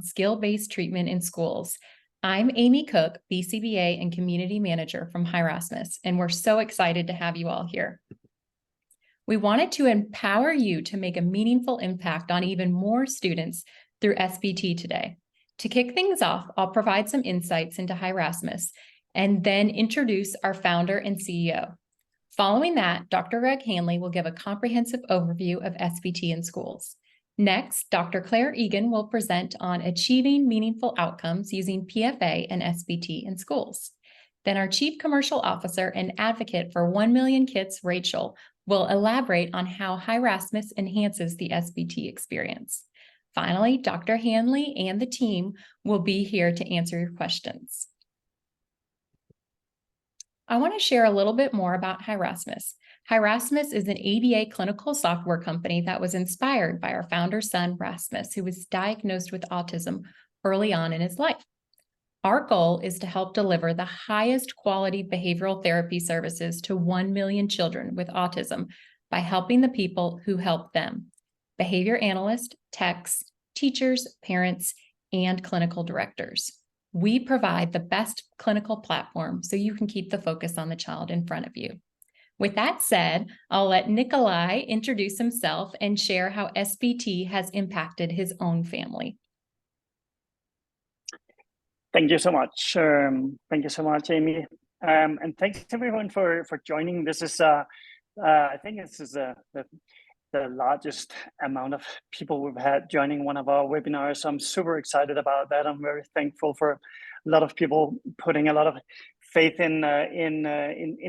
on skill-based treatment in schools. I'm Amy Cook, BCBA and Community Manager from Rasmus, and we're so excited to have you all here. We wanted to empower you to make a meaningful impact on even more students through SBT today. To kick things off, I'll provide some insights into Rasmus and then introduce our founder and CEO. Following that, Dr. Greg Hanley will give a comprehensive overview of SBT in schools. Next, Dr. Claire Egan will present on achieving meaningful outcomes using PFA and SBT in schools. Then our Chief Commercial Officer and advocate for 1 Million Kids, Rachel, will elaborate on how Rasmus enhances the SBT experience. Finally, Dr. Hanley and the team will be here to answer your questions. I want to share a little bit more about Rasmus. Rasmus is an ABA clinical software company that was inspired by our founder's son, Rasmus, who was diagnosed with autism early on in his life. Our goal is to help deliver the highest quality behavioral therapy services to 1 million children with autism by helping the people who help them: behavior analysts, techs, teachers, parents, and clinical directors. We provide the best clinical platform so you can keep the focus on the child in front of you. With that said, I'll let Nikolai introduce himself and share how SBT has impacted his own family. Thank you so much. Thank you so much, Amy. And thanks everyone for joining. This is, I think this is the largest amount of people we've had joining one of our webinars. So I'm super excited about that. I'm very thankful for a lot of people putting a lot of faith in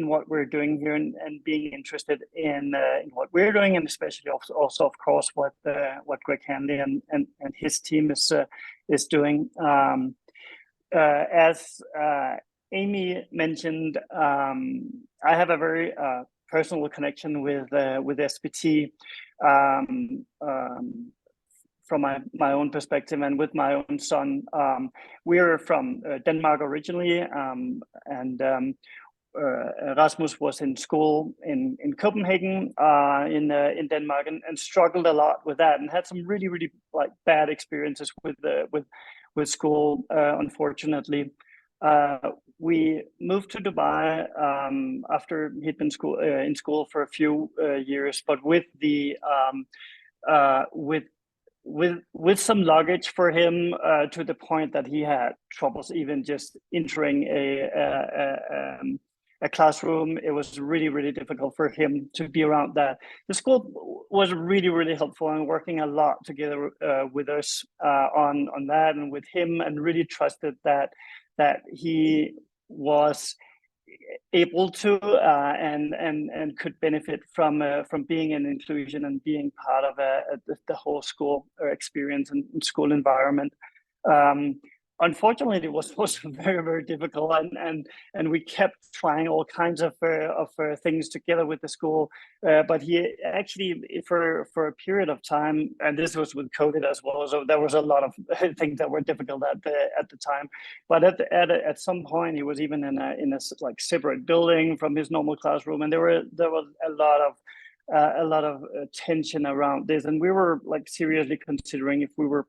what we're doing here and being interested in what we're doing, and especially also of course what Greg Hanley and his team is doing. As Amy mentioned, I have a very personal connection with SBT from my own perspective and with my own son. We're from Denmark originally, and Rasmus was in school in Copenhagen in Denmark and struggled a lot with that and had some really like bad experiences with school, unfortunately. We moved to Dubai after he'd been in school for a few years, but with the with some luggage for him to the point that he had troubles even just entering a classroom. It was really difficult for him to be around that. The school was really helpful and working a lot together with us on that and with him, and really trusted that he was able to and could benefit from being in inclusion and being part of the whole school experience and school environment. Unfortunately, it was very difficult, and we kept trying all kinds of things together with the school. But he actually, for a period of time, and this was with COVID as well, so there was a lot of things that were difficult at the time. But at some point, he was even in a like separate building from his normal classroom, and there was a lot of tension around this, and we were like seriously considering if we were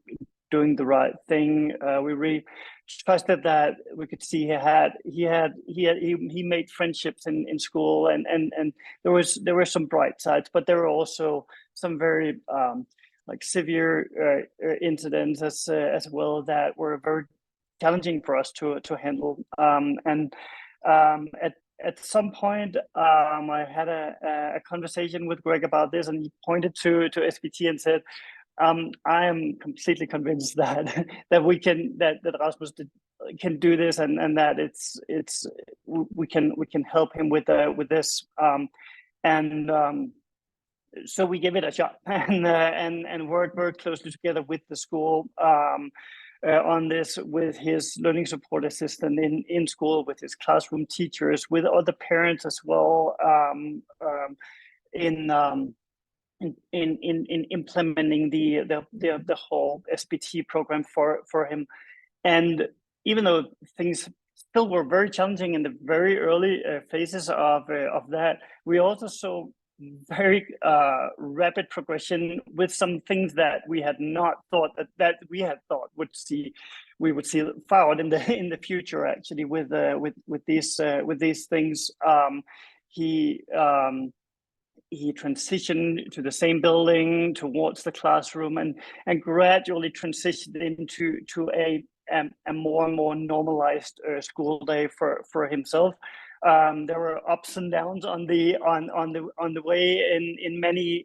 doing the right thing. We really trusted that we could see he made friendships in school, and there were some bright sides, but there were also some very like severe incidents as well that were very challenging for us to handle. At some point, I had a conversation with Greg about this, and he pointed to SBT and said, I am completely convinced that Rasmus can do this, and that we can help him with this, so we gave it a shot and worked very closely together with the school on this, with his learning support assistant in school, with his classroom teachers, with other parents as well, in implementing the whole SBT program for him. And even though things still were very challenging in the very early phases of that, we also saw very rapid progression with some things that we had not thought that we had thought we would see far out in the future, actually, with these things. He transitioned to the same building towards the classroom, and gradually transitioned into a more and more normalized school day for himself. There were ups and downs on the way in many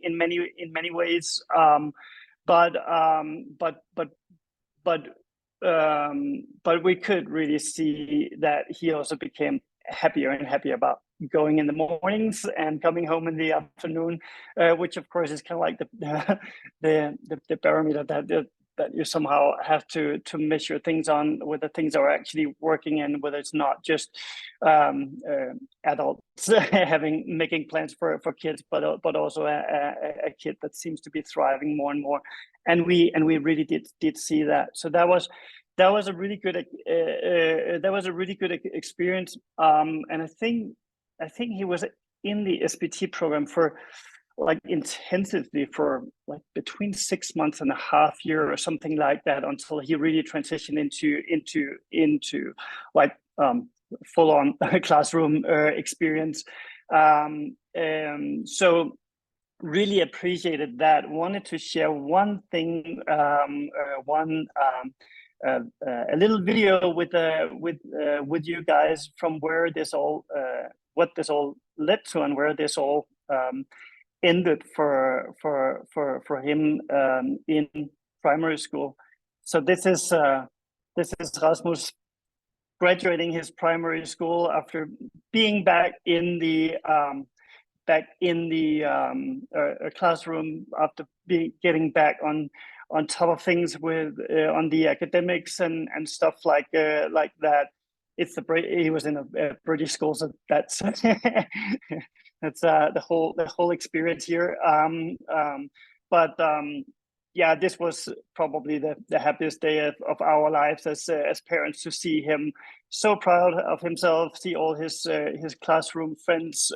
ways, but we could really see that he also became happier and happier about going in the mornings and coming home in the afternoon, which of course is kind of like the parameter that you somehow have to measure things on, whether things are actually working and whether it's not just adults making plans for kids, but also a kid that seems to be thriving more and more, and we really did see that. So that was a really good experience, and I think he was in the SBT program for like intensively for like between 6 months and a half year or something like that, until he really transitioned into like full-on classroom experience. So really appreciated that. Wanted to share one thing, a little video with you guys from where this all what this all led to, and where this all ended for him in primary school. So this is Rasmus graduating his primary school after being back in the classroom, after getting back on top of things with on the academics and stuff like that. He was in a British school, so that's that's the whole experience here. Yeah, this was probably the happiest day of our lives as parents, to see him so proud of himself, see all his classroom friends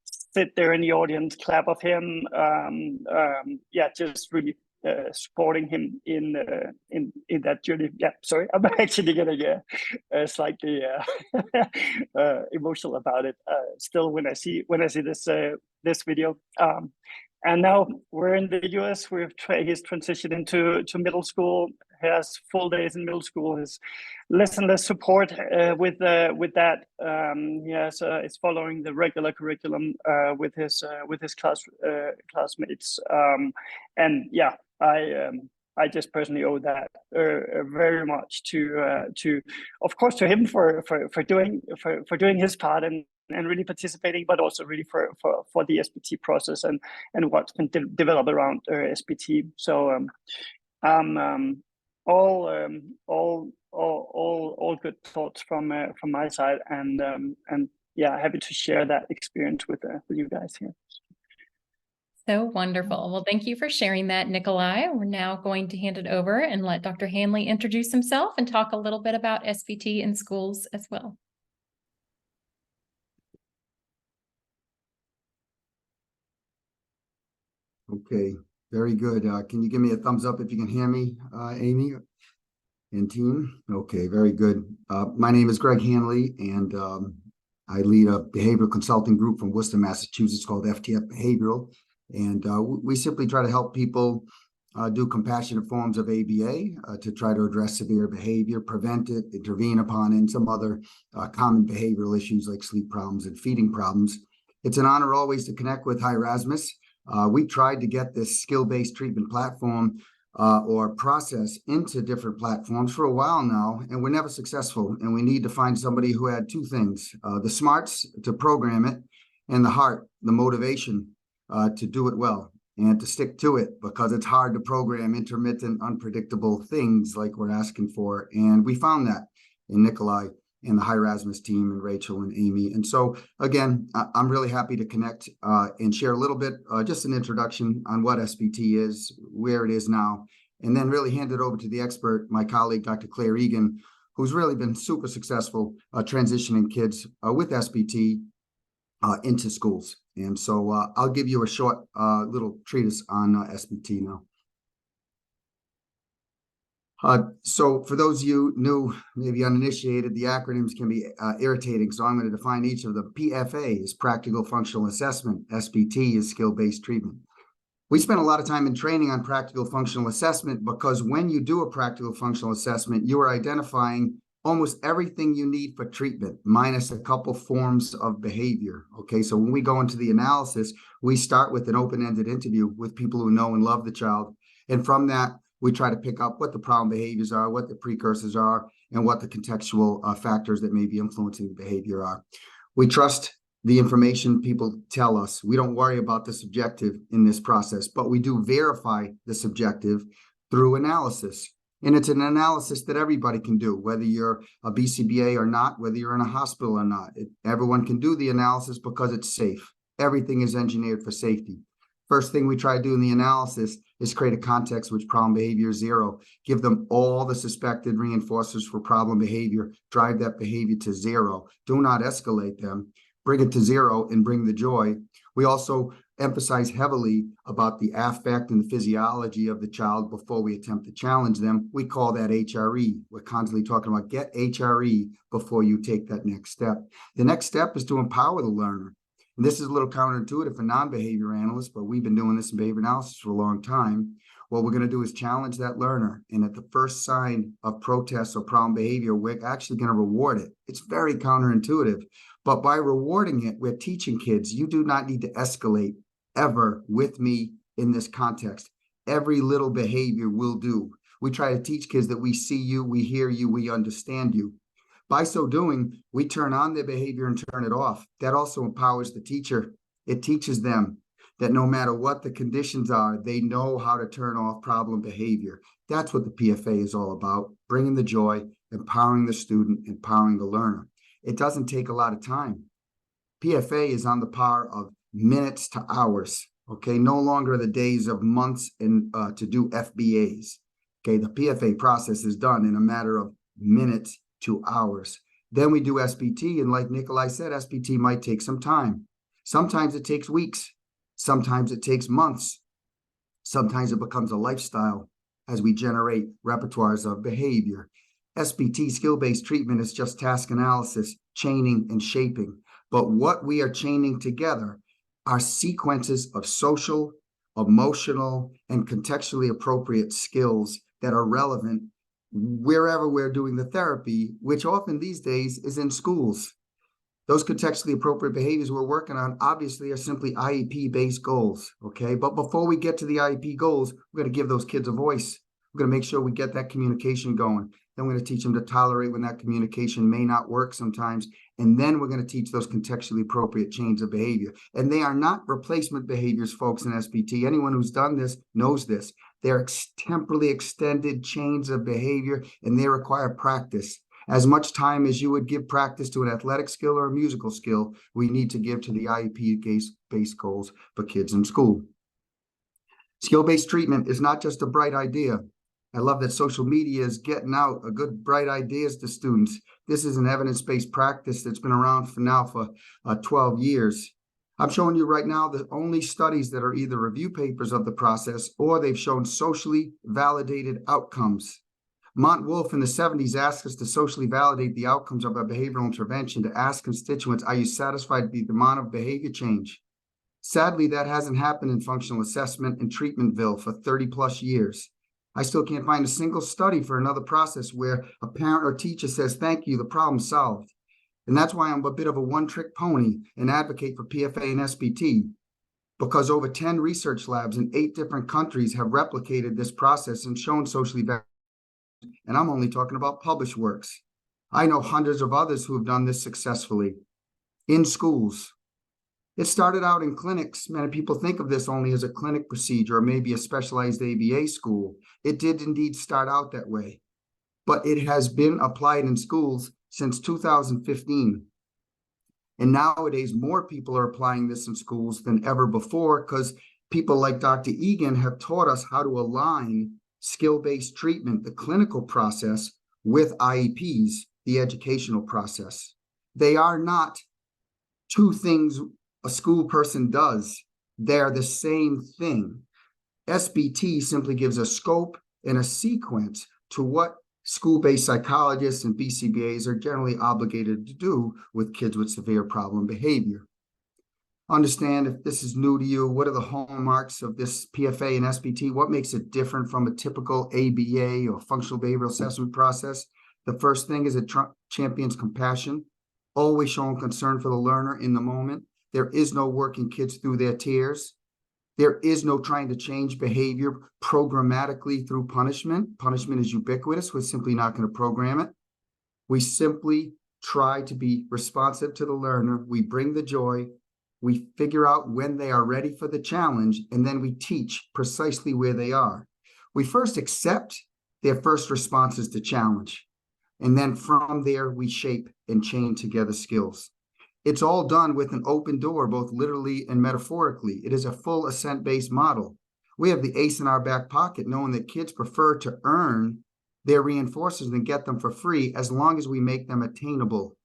sit there in the audience, clap of him. Yeah, just really supporting him in that journey. Yeah, sorry, I'm actually getting slightly emotional about it still when I see this video. And now we're in the US. He's transitioned into middle school. He has full days in middle school. His less and less support with that. It's following the regular curriculum with his classmates. And yeah, I just personally owe that very much to of course to him for doing his part and really participating, but also really for the SBT process and what's been developed around SBT. So all good thoughts from my side, and yeah, happy to share that experience with you guys here. So wonderful. Well, thank you for sharing that, Nikolai. We're now going to hand it over and let Dr. Hanley introduce himself and talk a little bit about SBT in schools as well. Okay, very good. Can you give me a thumbs up if you can hear me, Amy and team? Okay, very good. My name is Greg Hanley, and I lead a behavioral consulting group from Worcester, Massachusetts called FTF Behavioral. And we simply try to help people do compassionate forms of ABA to try to address severe behavior, prevent it, intervene upon it, and some other common behavioral issues like sleep problems and feeding problems. It's an honor always to connect with Rasmus. We tried to get this skill-based treatment platform or process into different platforms for a while now, and we're never successful. And we need to find somebody who had two things, the smarts to program it and the heart, the motivation to do it well and to stick to it, because it's hard to program intermittent, unpredictable things like we're asking for. And we found that in Nikolai and the Rasmus team and Rachel and Amy. And so again, I'm really happy to connect and share a little bit, just an introduction on what SBT is, where it is now, and then really hand it over to the expert, my colleague, Dr. Claire Egan, who's really been super successful transitioning kids with SBT into schools. And so I'll give you a short little treatise on SBT now. So for those of you new, maybe uninitiated, the acronyms can be irritating. So I'm going to define each of them. PFA is practical functional assessment. SBT is skill-based treatment. We spend a lot of time in training on practical functional assessment because when you do a practical functional assessment, you are identifying almost everything you need for treatment, minus a couple forms of behavior. Okay, so when we go into the analysis, we start with an open-ended interview with people who know and love the child. And from that, we try to pick up what the problem behaviors are, what the precursors are, and what the contextual factors that may be influencing the behavior are. We trust the information people tell us. We don't worry about the subjective in this process, but we do verify the subjective through analysis. And it's an analysis that everybody can do, whether you're a BCBA or not, whether you're in a hospital or not. Everyone can do the analysis because it's safe. Everything is engineered for safety. First thing we try to do in the analysis is create a context which problem behavior is zero. Give them all the suspected reinforcers for problem behavior. Drive that behavior to zero. Do not escalate them. Bring it to zero and bring the joy. We also emphasize heavily about the affect and the physiology of the child before we attempt to challenge them. We call that HRE. We're constantly talking about get HRE before you take that next step. The next step is to empower the learner. And this is a little counterintuitive for non-behavior analysts, but we've been doing this in behavior analysis for a long time. What we're going to do is challenge that learner. And at the first sign of protest or problem behavior, we're actually going to reward it. It's very counterintuitive. But by rewarding it, we're teaching kids, you do not need to escalate ever with me in this context. Every little behavior will do. We try to teach kids that we see you, we hear you, we understand you. By so doing, we turn on their behavior and turn it off. That also empowers the teacher. It teaches them that no matter what the conditions are, they know how to turn off problem behavior. That's what the PFA is all about, bringing the joy, empowering the student, empowering the learner. It doesn't take a lot of time. PFA is on the par of minutes to hours. Okay, no longer the days of months and to do FBAs. Okay, the PFA process is done in a matter of minutes to hours. Then we do SBT, and like Nikolai said, SBT might take some time. Sometimes it takes weeks. Sometimes it takes months. Sometimes it becomes a lifestyle as we generate repertoires of behavior. SBT, skill-based treatment, is just task analysis, chaining and shaping. But what we are chaining together are sequences of social, emotional, and contextually appropriate skills that are relevant wherever we're doing the therapy, which often these days is in schools. Those contextually appropriate behaviors we're working on obviously are simply IEP-based goals, okay? But before we get to the IEP goals, we're going to give those kids a voice. We're going to make sure we get that communication going. Then we're going to teach them to tolerate when that communication may not work sometimes. And then we're going to teach those contextually appropriate chains of behavior. And they are not replacement behaviors, folks, in SBT. Anyone who's done this knows this. They're temporally extended chains of behavior, and they require practice. As much time as you would give practice to an athletic skill or a musical skill, we need to give to the IEP-based goals for kids in school. Skill-based treatment is not just a bright idea. I love that social media is getting out a good, bright ideas to students. This is an evidence-based practice that's been around for 12 years. I'm showing you right now the only studies that are either review papers of the process or they've shown socially validated outcomes. Mont Wolf in the 70s asked us to socially validate the outcomes of a behavioral intervention, to ask constituents, are you satisfied with the amount of behavior change? Sadly, that hasn't happened in functional assessment and treatmentville for 30 plus years. I still can't find a single study for another process where a parent or teacher says, thank you, the problem's solved. And that's why I'm a bit of a one-trick pony and advocate for PFA and SBT, because over 10 research labs in 8 different countries have replicated this process and shown socially validated. And I'm only talking about published works. I know hundreds of others who have done this successfully in schools. It started out in clinics. Many people think of this only as a clinic procedure or maybe a specialized ABA school. It did indeed start out that way, but it has been applied in schools since 2015. And nowadays, more people are applying this in schools than ever before because people like Dr. Egan have taught us how to align skill-based treatment, the clinical process, with IEPs, the educational process. They are not two things a school person does, they're the same thing. SBT simply gives a scope and a sequence to what school-based psychologists and BCBAs are generally obligated to do with kids with severe problem behavior. Understand, if this is new to you, what are the hallmarks of this PFA and SBT? What makes it different from a typical ABA or functional behavioral assessment process? The first thing is it champions compassion, always showing concern for the learner in the moment. There is no working kids through their tears. There is no trying to change behavior programmatically through punishment. Punishment is ubiquitous. We're simply not going to program it. We simply try to be responsive to the learner. We bring the joy. We figure out when they are ready for the challenge, and then we teach precisely where they are. We first accept their first responses to challenge, and then from there, we shape and chain together skills. It's all done with an open door, both literally and metaphorically. It is a full assent-based model. We have the ace in our back pocket, knowing that kids prefer to earn their reinforcers than get them for free, as long as we make them attainable.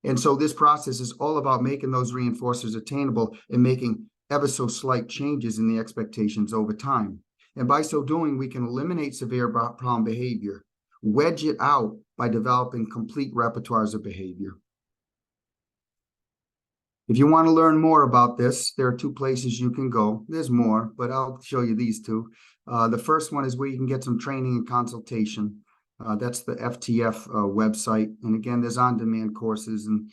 And so this process is all about making those reinforcers attainable and making ever so slight changes in the expectations over time. And by so doing, we can eliminate severe problem behavior, wedge it out by developing complete repertoires of behavior. If you want to learn more about this, there are two places you can go. There's more, but I'll show you these two. The first one is where you can get some training and consultation. That's the FTF website. And again, there's on-demand courses and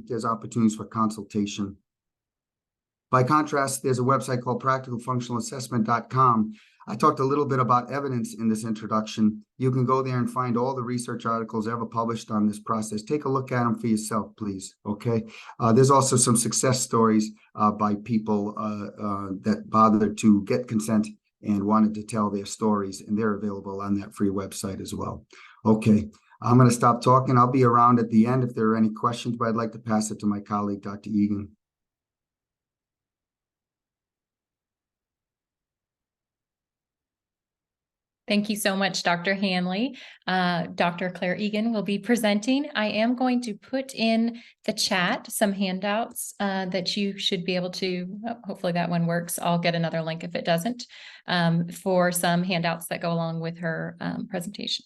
there's opportunities for consultation. By contrast, there's a website called practicalfunctionalassessment.com. I talked a little bit about evidence in this introduction. You can go there and find all the research articles ever published on this process. Take a look at them for yourself, please, okay? There's also some success stories by people that bothered to get consent and wanted to tell their stories, and they're available on that free website as well. Okay, I'm going to stop talking. I'll be around at the end if there are any questions, but I'd like to pass it to my colleague, Dr. Egan. Thank you so much, Dr. Hanley. Dr. Claire Egan will be presenting. I am going to put in the chat some handouts that you should be able to, hopefully that one works. I'll get another link if it doesn't, for some handouts that go along with her presentation.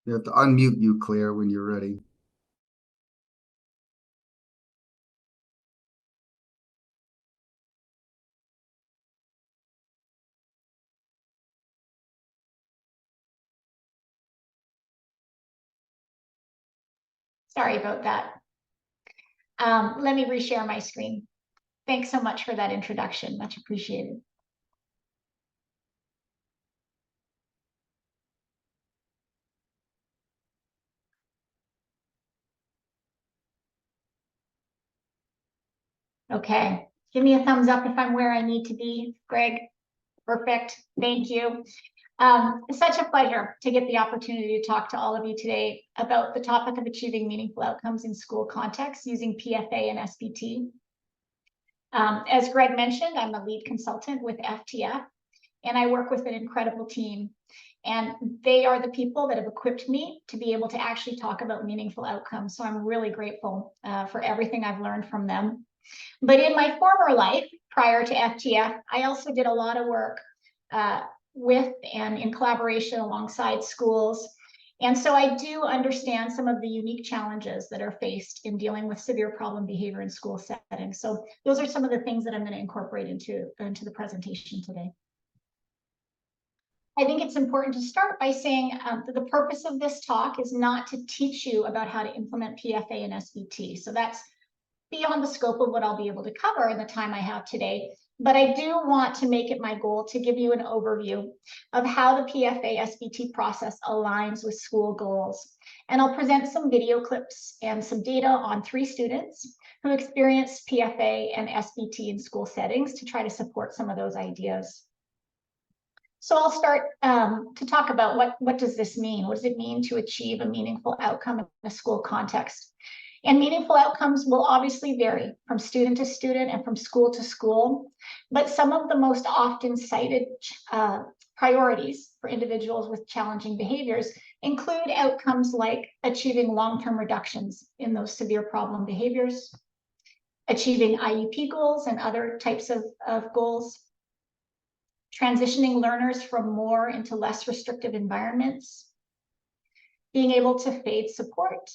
You have to unmute you, Claire, when you're ready. Sorry about that. Let me reshare my screen. Thanks so much for that introduction. Much appreciated. Okay, give me a thumbs up if I'm where I need to be, Greg. Perfect, thank you. It's such a pleasure to get the opportunity to talk to all of you today about the topic of achieving meaningful outcomes in school contexts using PFA and SBT. As Greg mentioned, I'm a lead consultant with FTF, and I work with an incredible team. And they are the people that have equipped me to be able to actually talk about meaningful outcomes. So I'm really grateful for everything I've learned from them. But in my former life, prior to FTF, I also did a lot of work with and in collaboration alongside schools. And so I do understand some of the unique challenges that are faced in dealing with severe problem behavior in school settings. So those are some of the things that I'm going to incorporate into the presentation today. I think it's important to start by saying that the purpose of this talk is not to teach you about how to implement PFA and SBT. So that's beyond the scope of what I'll be able to cover in the time I have today. But I do want to make it my goal to give you an overview of how the PFA SBT process aligns with school goals. And I'll present some video clips and some data on 3 students who experienced PFA and SBT in school settings to try to support some of those ideas. So I'll start to talk about what does this mean? What does it mean to achieve a meaningful outcome in a school context? And meaningful outcomes will obviously vary from student to student and from school to school, but some of the most often cited priorities for individuals with challenging behaviors include outcomes like achieving long-term reductions in those severe problem behaviors, achieving IEP goals and other types of goals, transitioning learners from more into less restrictive environments, being able to fade support,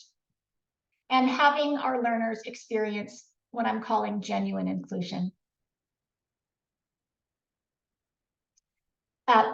and having our learners experience what I'm calling genuine inclusion.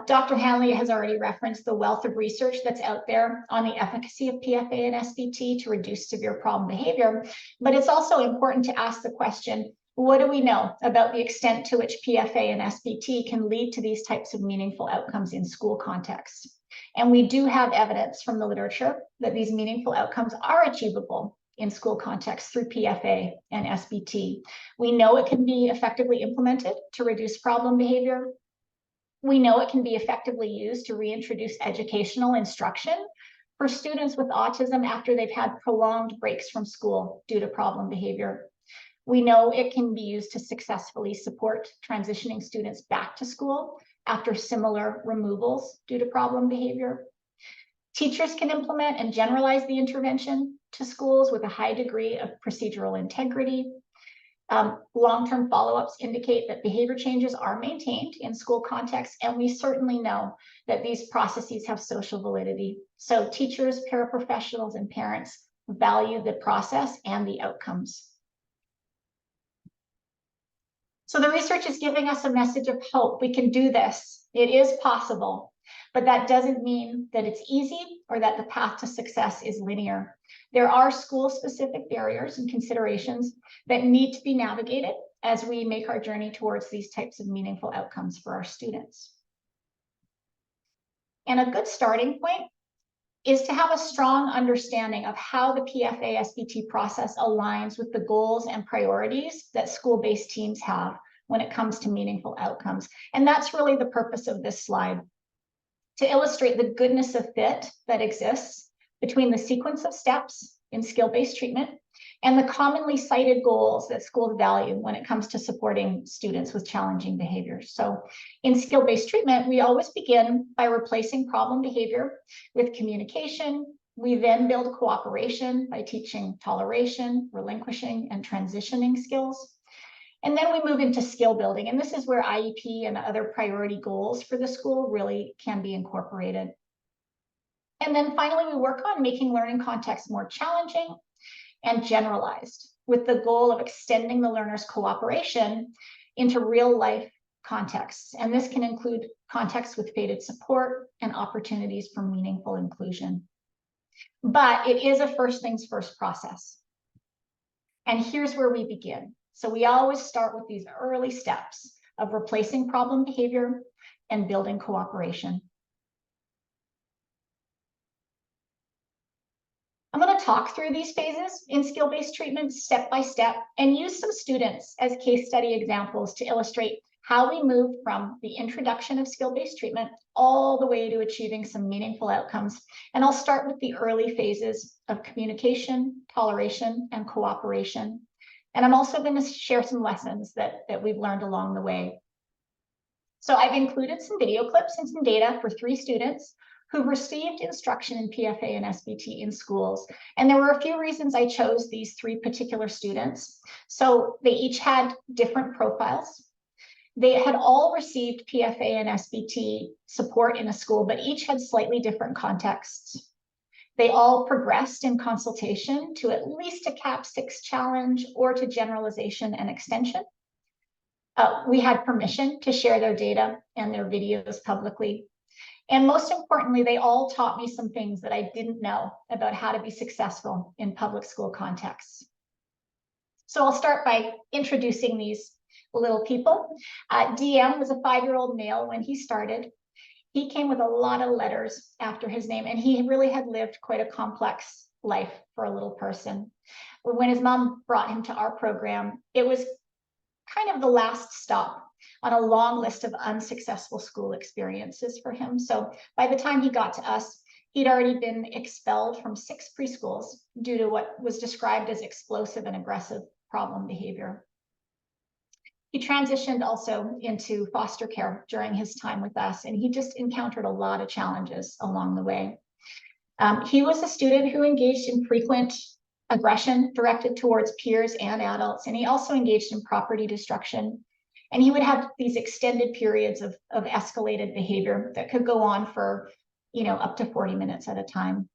Dr. Hanley has already referenced the wealth of research that's out there on the efficacy of PFA and SBT to reduce severe problem behavior, but it's also important to ask the question, what do we know about the extent to which PFA and SBT can lead to these types of meaningful outcomes in school contexts? And we do have evidence from the literature that these meaningful outcomes are achievable in school contexts through PFA and SBT. We know it can be effectively implemented to reduce problem behavior. We know it can be effectively used to reintroduce educational instruction for students with autism after they've had prolonged breaks from school due to problem behavior. We know it can be used to successfully support transitioning students back to school after similar removals due to problem behavior. Teachers can implement and generalize the intervention to schools with a high degree of procedural integrity. Long-term follow-ups indicate that behavior changes are maintained in school contexts, and we certainly know that these processes have social validity. So teachers, paraprofessionals, and parents value the process and the outcomes. So the research is giving us a message of hope. We can do this. It is possible, but that doesn't mean that it's easy or that the path to success is linear. There are school-specific barriers and considerations that need to be navigated as we make our journey towards these types of meaningful outcomes for our students. And a good starting point is to have a strong understanding of how the PFA-SBT process aligns with the goals and priorities that school-based teams have when it comes to meaningful outcomes. And that's really the purpose of this slide, to illustrate the goodness of fit that exists between the sequence of steps in skill-based treatment and the commonly cited goals that schools value when it comes to supporting students with challenging behaviors. So in skill-based treatment, we always begin by replacing problem behavior with communication. We then build cooperation by teaching toleration, relinquishing, and transitioning skills. And then we move into skill building. And this is where IEP and other priority goals for the school really can be incorporated. And then finally, we work on making learning contexts more challenging and generalized, with the goal of extending the learner's cooperation into real life contexts. And this can include contexts with faded support and opportunities for meaningful inclusion. But it is a first things first process. And here's where we begin. So we always start with these early steps of replacing problem behavior and building cooperation. I'm going to talk through these phases in skill-based treatment step by step and use some students as case study examples to illustrate how we move from the introduction of skill-based treatment all the way to achieving some meaningful outcomes. And I'll start with the early phases of communication, toleration, and cooperation. And I'm also going to share some lessons that we've learned along the way. So I've included some video clips and some data for 3 students who received instruction in PFA and SBT in schools. And there were a few reasons I chose these 3 particular students. So they each had different profiles. They had all received PFA and SBT support in a school, but each had slightly different contexts. They all progressed in consultation to at least a CAP 6 challenge or to generalization and extension. We had permission to share their data and their videos publicly. And most importantly, they all taught me some things that I didn't know about how to be successful in public school contexts. So I'll start by introducing these little people. DM was a 5-year-old male when he started. He came with a lot of letters after his name, and he really had lived quite a complex life for a little person. When his mom brought him to our program, it was kind of the last stop on a long list of unsuccessful school experiences for him. So by the time he got to us, He'd already been expelled from 6 preschools due to what was described as explosive and aggressive problem behavior. He transitioned also into foster care during his time with us, and he just encountered a lot of challenges along the way. He was a student who engaged in frequent aggression directed towards peers and adults, and he also engaged in property destruction. And he would have these extended periods of escalated behavior that could go on for, up to 40 minutes at a time.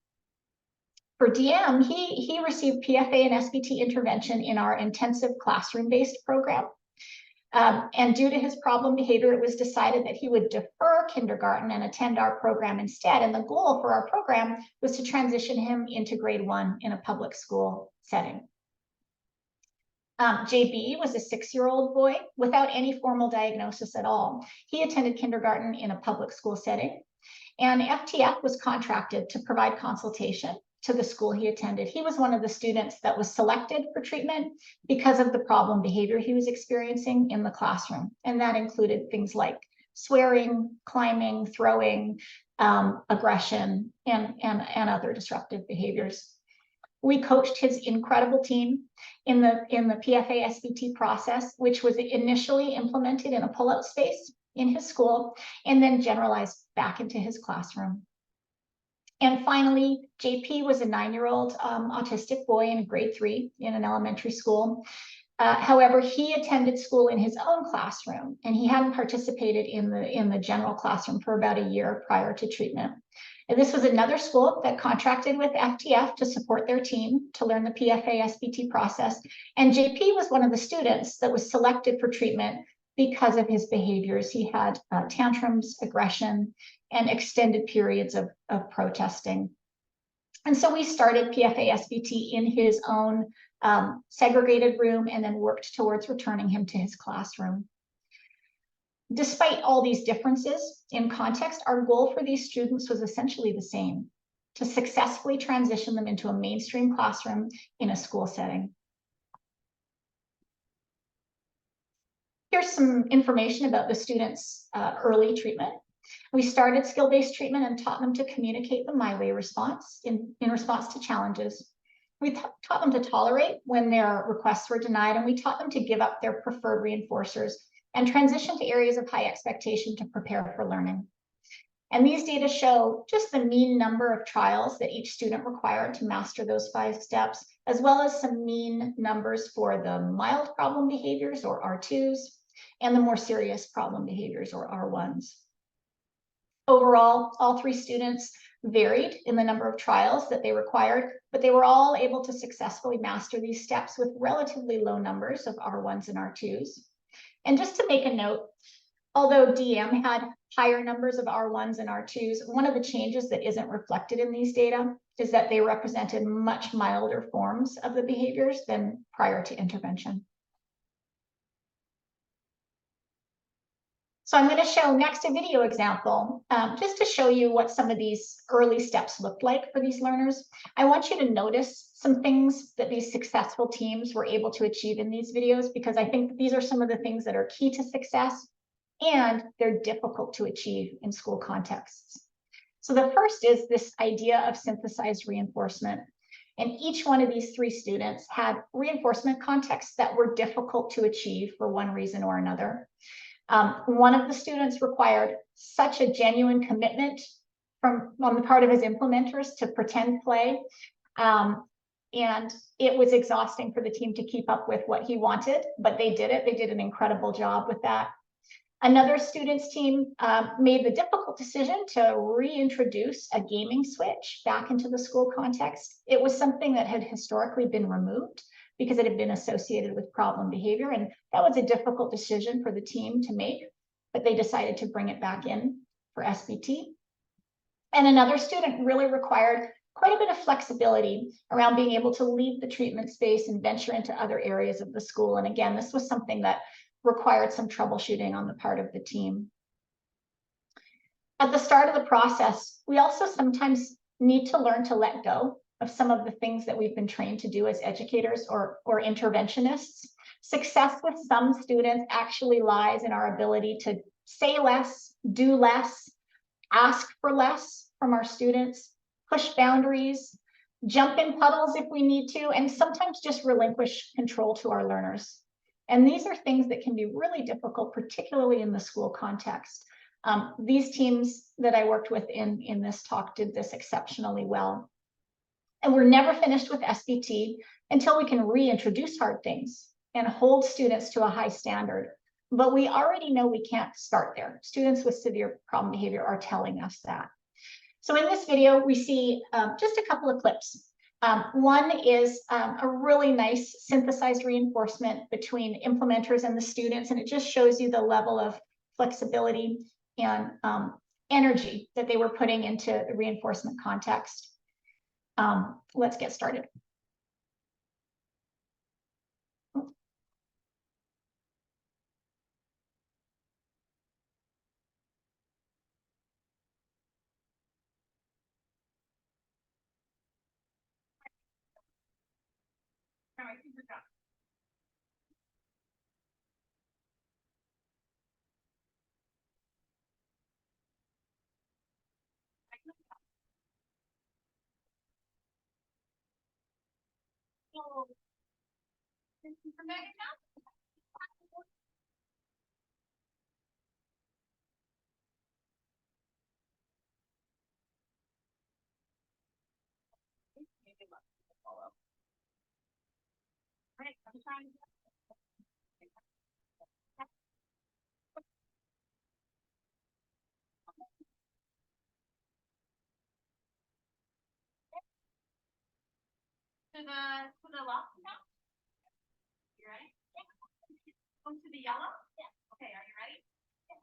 For DM, he received PFA and SBT intervention in our intensive classroom-based program. And due to his problem behavior, it was decided that he would defer kindergarten and attend our program instead. And the goal for our program was to transition him into grade 1 in a public school setting. JB was a 6-year-old boy without any formal diagnosis at all. He attended kindergarten in a public school setting, and FTF was contracted to provide consultation to the school he attended. He was one of the students that was selected for treatment because of the problem behavior he was experiencing in the classroom. And that included things like swearing, climbing, throwing, aggression, and other disruptive behaviors. We coached his incredible team in the PFA SBT process, which was initially implemented in a pull-out space in his school and then generalized back into his classroom. And finally, JP was a 9-year-old autistic boy in grade 3 in an elementary school. However, he attended school in his own classroom, and he hadn't participated in the general classroom for about a year prior to treatment. And this was another school that contracted with FTF to support their team to learn the PFA SBT process. And JP was one of the students that was selected for treatment because of his behaviors. He had tantrums, aggression, and extended periods of protesting. And so we started PFA SBT in his own segregated room and then worked towards returning him to his classroom. Despite all these differences in context, our goal for these students was essentially the same: to successfully transition them into a mainstream classroom in a school setting. Here's some information about the students' early treatment. We started skill-based treatment and taught them to communicate the my way response in response to challenges. We taught them to tolerate when their requests were denied, and we taught them to give up their preferred reinforcers and transition to areas of high expectation to prepare for learning. And these data show just the mean number of trials that each student required to master those 5 steps, as well as some mean numbers for the mild problem behaviors, or R2s, and the more serious problem behaviors, or R1s. Overall, all 3 students varied in the number of trials that they required, but they were all able to successfully master these steps with relatively low numbers of R1s and R2s. And just to make a note, although DM had higher numbers of R1s and R2s, one of the changes that isn't reflected in these data is that they represented much milder forms of the behaviors than prior to intervention. So I'm going to show next a video example, just to show you what some of these early steps looked like for these learners. I want you to notice some things that these successful teams were able to achieve in these videos, because I think these are some of the things that are key to success, and they're difficult to achieve in school contexts. So the first is this idea of synthesized reinforcement. And each one of these 3 students had reinforcement contexts that were difficult to achieve for one reason or another. One of the students required such a genuine commitment on the part of his implementers to pretend play, and it was exhausting for the team to keep up with what he wanted, but they did it. They did an incredible job with that. Another student's team made the difficult decision to reintroduce a gaming switch back into the school context. It was something that had historically been removed because it had been associated with problem behavior. And that was a difficult decision for the team to make, but they decided to bring it back in for SBT. And another student really required quite a bit of flexibility around being able to leave the treatment space and venture into other areas of the school. And again, this was something that required some troubleshooting on the part of the team. At the start of the process, we also sometimes need to learn to let go of some of the things that we've been trained to do as educators or interventionists. Success with some students actually lies in our ability to say less, do less, ask for less from our students, push boundaries, jump in puddles if we need to, and sometimes just relinquish control to our learners. And these are things that can be really difficult, particularly in the school context. These teams that I worked with in this talk did this exceptionally well. And we're never finished with SBT until we can reintroduce hard things and hold students to a high standard. But we already know we can't start there. Students with severe problem behavior are telling us that. So in this video, we see just a couple of clips. One is a really nice synthesized reinforcement between implementers and the students, and it just shows you the level of flexibility and energy that they were putting into the reinforcement context. Let's get started. To the left now? You ready? Go to the yellow? Yeah. Okay, are you ready? Yeah.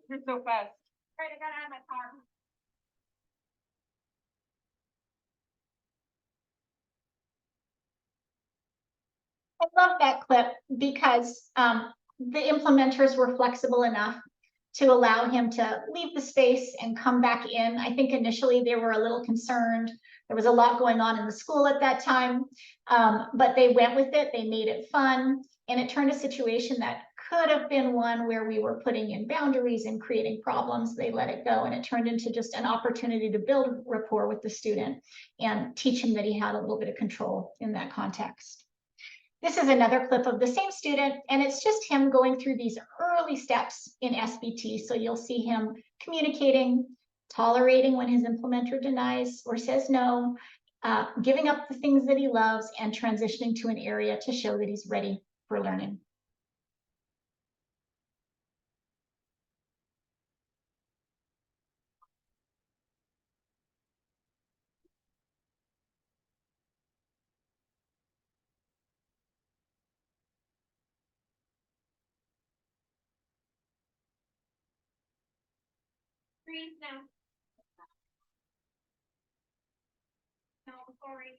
You're so fast. All right, I got out of my car. I love that clip because the implementers were flexible enough to allow him to leave the space and come back in. I think initially they were a little concerned. There was a lot going on in the school at that time, but they went with it. They made it fun, and it turned a situation that could have been one where we were putting in boundaries and creating problems. They let it go, and it turned into just an opportunity to build rapport with the student and teach him that he had a little bit of control in that context. This is another clip of the same student, and it's just him going through these early steps in SBT. So you'll see him communicating, tolerating when his implementer denies or says no, giving up the things that he loves, and transitioning to an area to show that he's ready for learning. Breathe now. No, sorry.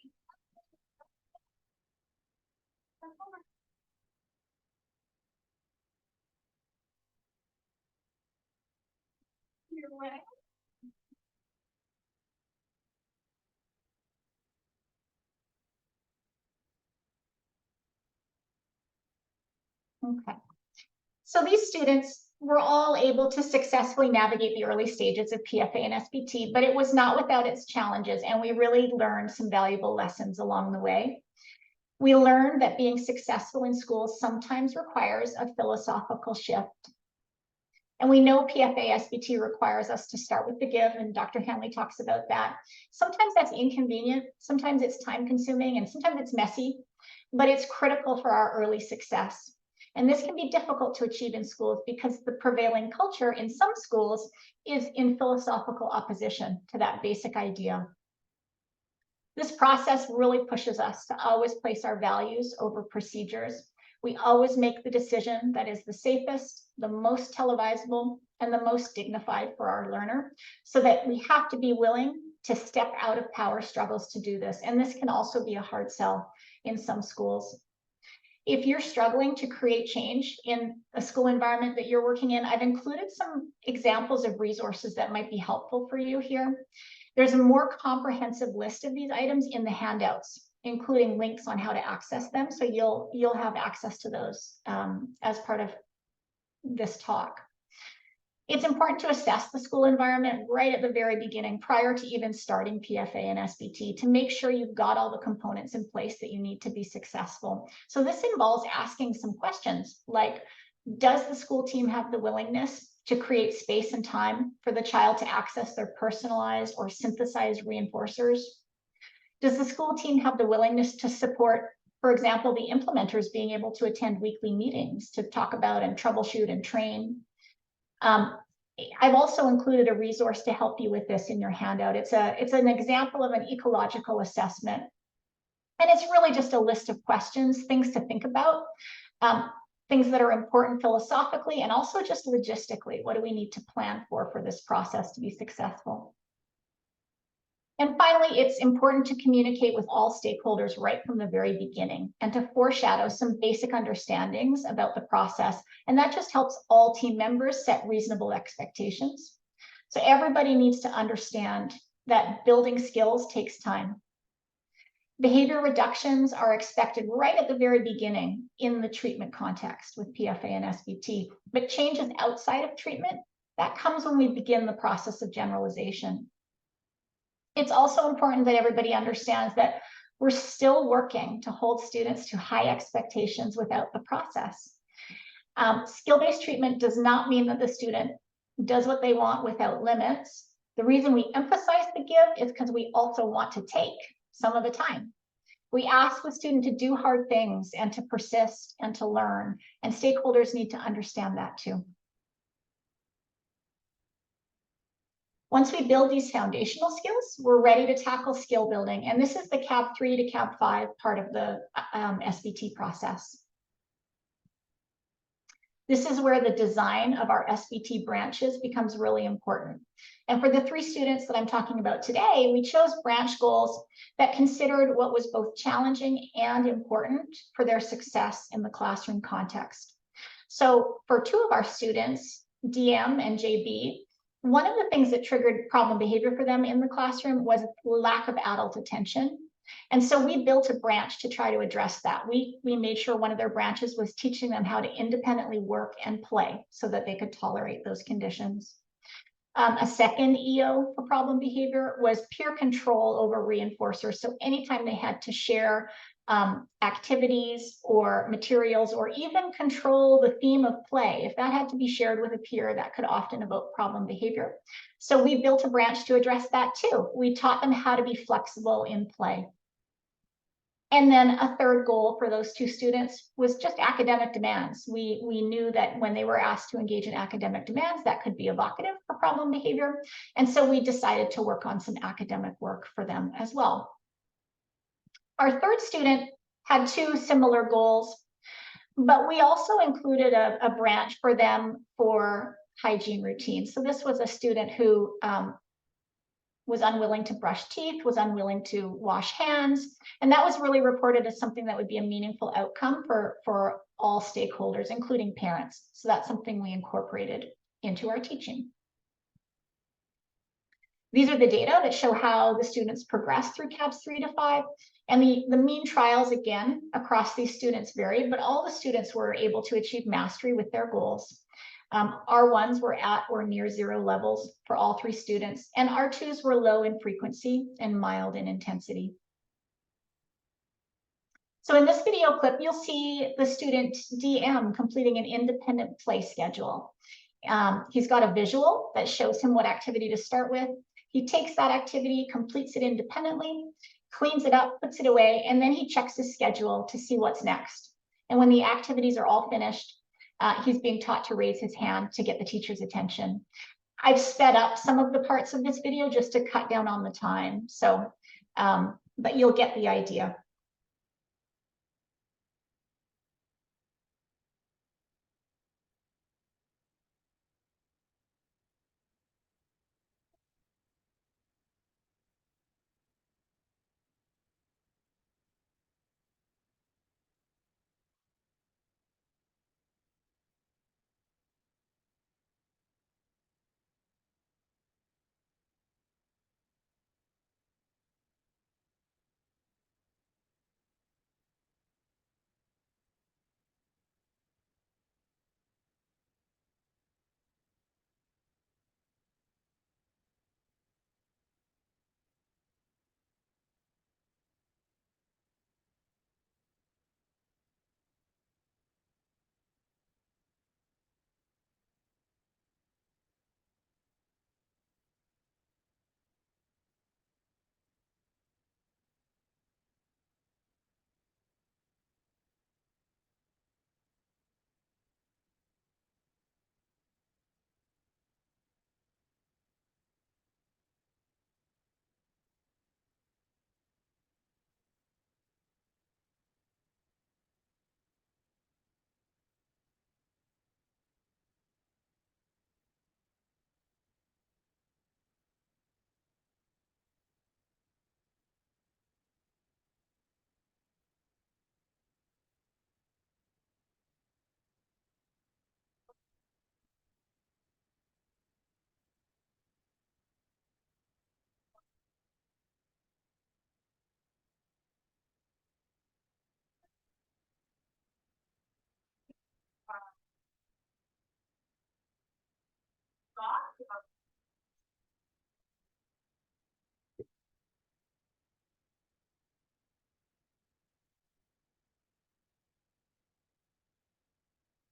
Your way. Okay. So these students were all able to successfully navigate the early stages of PFA and SBT, but it was not without its challenges, and we really learned some valuable lessons along the way. We learned that being successful in schools sometimes requires a philosophical shift. And we know PFA SBT requires us to start with the give, and Dr. Hanley talks about that. Sometimes that's inconvenient, sometimes it's time consuming, and sometimes it's messy, but it's critical for our early success. And this can be difficult to achieve in schools because the prevailing culture in some schools is in philosophical opposition to that basic idea. This process really pushes us to always place our values over procedures. We always make the decision that is the safest, the most televisable, and the most dignified for our learner, so that we have to be willing to step out of power struggles to do this. And this can also be a hard sell in some schools. If you're struggling to create change in a school environment that you're working in, I've included some examples of resources that might be helpful for you here. There's a more comprehensive list of these items in the handouts, including links on how to access them. So you'll have access to those as part of this talk. It's important to assess the school environment right at the very beginning, prior to even starting PFA and SBT, to make sure you've got all the components in place that you need to be successful. So this involves asking some questions like, does the school team have the willingness to create space and time for the child to access their personalized or synthesized reinforcers? Does the school team have the willingness to support, for example, the implementers being able to attend weekly meetings to talk about and troubleshoot and train? I've also included a resource to help you with this in your handout. It's an example of an ecological assessment. And it's really just a list of questions, things to think about, things that are important philosophically and also just logistically. What do we need to plan for this process to be successful? And finally, it's important to communicate with all stakeholders right from the very beginning and to foreshadow some basic understandings about the process. And that just helps all team members set reasonable expectations. So everybody needs to understand that building skills takes time. Behavior reductions are expected right at the very beginning in the treatment context with PFA and SBT, but changes outside of treatment, that comes when we begin the process of generalization. It's also important that everybody understands that we're still working to hold students to high expectations without the process. Skill-based treatment does not mean that the student does what they want without limits. The reason we emphasize the give is because we also want to take some of the time. We ask the student to do hard things and to persist and to learn, and stakeholders need to understand that too. Once we build these foundational skills, we're ready to tackle skill building. And this is the CAB 3 to CAB 5 part of the SBT process. This is where the design of our SBT branches becomes really important. And for the 3 students that I'm talking about today, we chose branch goals that considered what was both challenging and important for their success in the classroom context. So for 2 of our students, DM and JB, one of the things that triggered problem behavior for them in the classroom was lack of adult attention. And so we built a branch to try to address that. We made sure one of their branches was teaching them how to independently work and play so that they could tolerate those conditions. A second EO for problem behavior was peer control over reinforcers. So anytime they had to share activities or materials or even control the theme of play, if that had to be shared with a peer, that could often evoke problem behavior. So we built a branch to address that too. We taught them how to be flexible in play. And then a third goal for those 2 students was just academic demands. We knew that when they were asked to engage in academic demands, that could be evocative for problem behavior. And so we decided to work on some academic work for them as well. Our third student had 2 similar goals, but we also included a branch for them for hygiene routines. So this was a student who was unwilling to brush teeth, was unwilling to wash hands. And that was really reported as something that would be a meaningful outcome for all stakeholders, including parents. So that's something we incorporated into our teaching. These are the data that show how the students progress through CABs 3 to 5. And the mean trials, again, across these students varied, but all the students were able to achieve mastery with their goals. R1s were at or near 0 levels for all 3 students, and R2s were low in frequency and mild in intensity. So in this video clip, you'll see the student DM completing an independent play schedule. He's got a visual that shows him what activity to start with. He takes that activity, completes it independently, cleans it up, puts it away, and then he checks his schedule to see what's next. And when the activities are all finished, he's being taught to raise his hand to get the teacher's attention. I've sped up some of the parts of this video just to cut down on the time. So, but you'll get the idea.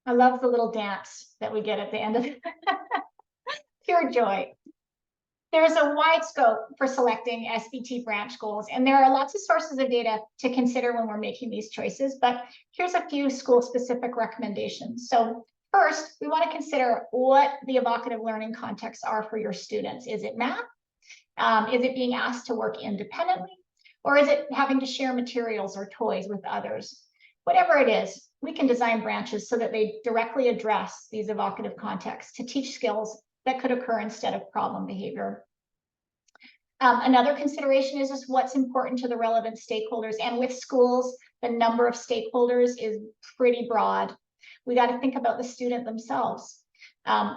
I love the little dance that we get at the end of it. Pure joy. There's a wide scope for selecting SBT branch goals, and there are lots of sources of data to consider when we're making these choices, but here's a few school-specific recommendations. So first, we want to consider what the evocative learning contexts are for your students. Is it math? Is it being asked to work independently? Or is it having to share materials or toys with others? Whatever it is, we can design branches so that they directly address these evocative contexts to teach skills that could occur instead of problem behavior. Another consideration is just what's important to the relevant stakeholders. And with schools, the number of stakeholders is pretty broad. We got to think about the student themselves.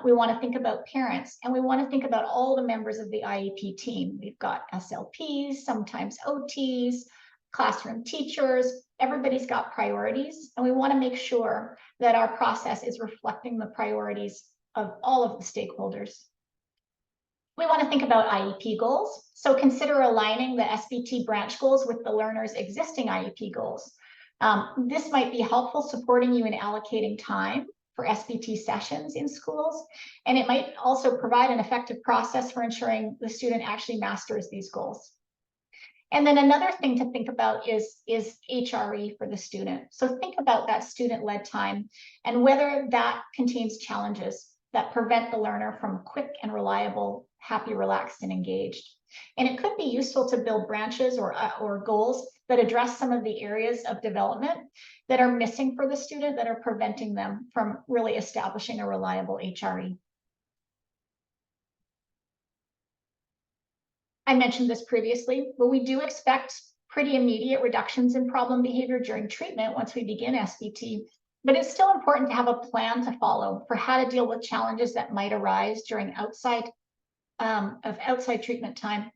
We want to think about parents, and we want to think about all the members of the IEP team. We've got SLPs, sometimes OTs, classroom teachers. Everybody's got priorities, and we want to make sure that our process is reflecting the priorities of all of the stakeholders. We want to think about IEP goals. So consider aligning the SBT branch goals with the learner's existing IEP goals. This might be helpful supporting you in allocating time for SBT sessions in schools, and it might also provide an effective process for ensuring the student actually masters these goals. And then another thing to think about is HRE for the student. So think about that student-led time and whether that contains challenges that prevent the learner from quick and reliable, happy, relaxed, and engaged. And it could be useful to build branches or goals that address some of the areas of development that are missing for the student, that are preventing them from really establishing a reliable HRE. I mentioned this previously, but we do expect pretty immediate reductions in problem behavior during treatment once we begin SBT. But it's still important to have a plan to follow for how to deal with challenges that might arise during outside treatment time.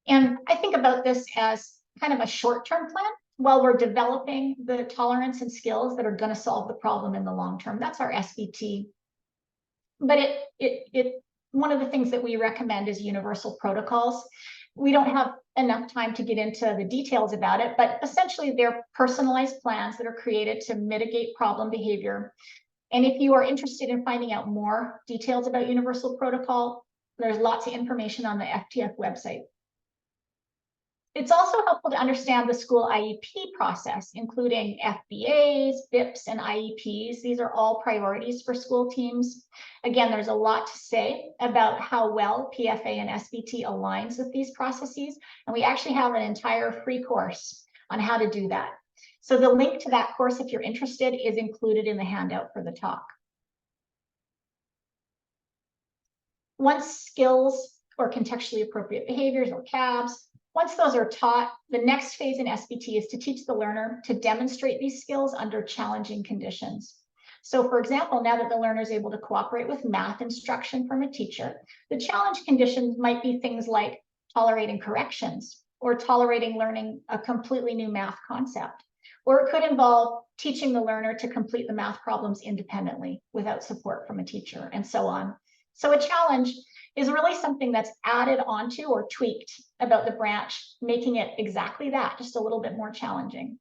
And I think about this as kind of a short-term plan while we're developing the tolerance and skills that are going to solve the problem in the long term. That's our SBT. But one of the things that we recommend is universal protocols. We don't have enough time to get into the details about it, but essentially they're personalized plans that are created to mitigate problem behavior. And if you are interested in finding out more details about universal protocol, there's lots of information on the FTF website. It's also helpful to understand the school IEP process, including FBAs, BIPs, and IEPs. These are all priorities for school teams. Again, there's a lot to say about how well PFA and SBT aligns with these processes, and we actually have an entire free course on how to do that. So the link to that course, if you're interested, is included in the handout for the talk. Once skills or contextually appropriate behaviors or CABs, once those are taught, the next phase in SBT is to teach the learner to demonstrate these skills under challenging conditions. So for example, now that the learner is able to cooperate with math instruction from a teacher, the challenge conditions might be things like tolerating corrections or tolerating learning a completely new math concept. Or it could involve teaching the learner to complete the math problems independently without support from a teacher, and so on. So a challenge is really something that's added onto or tweaked about the branch, making it exactly that, just a little bit more challenging.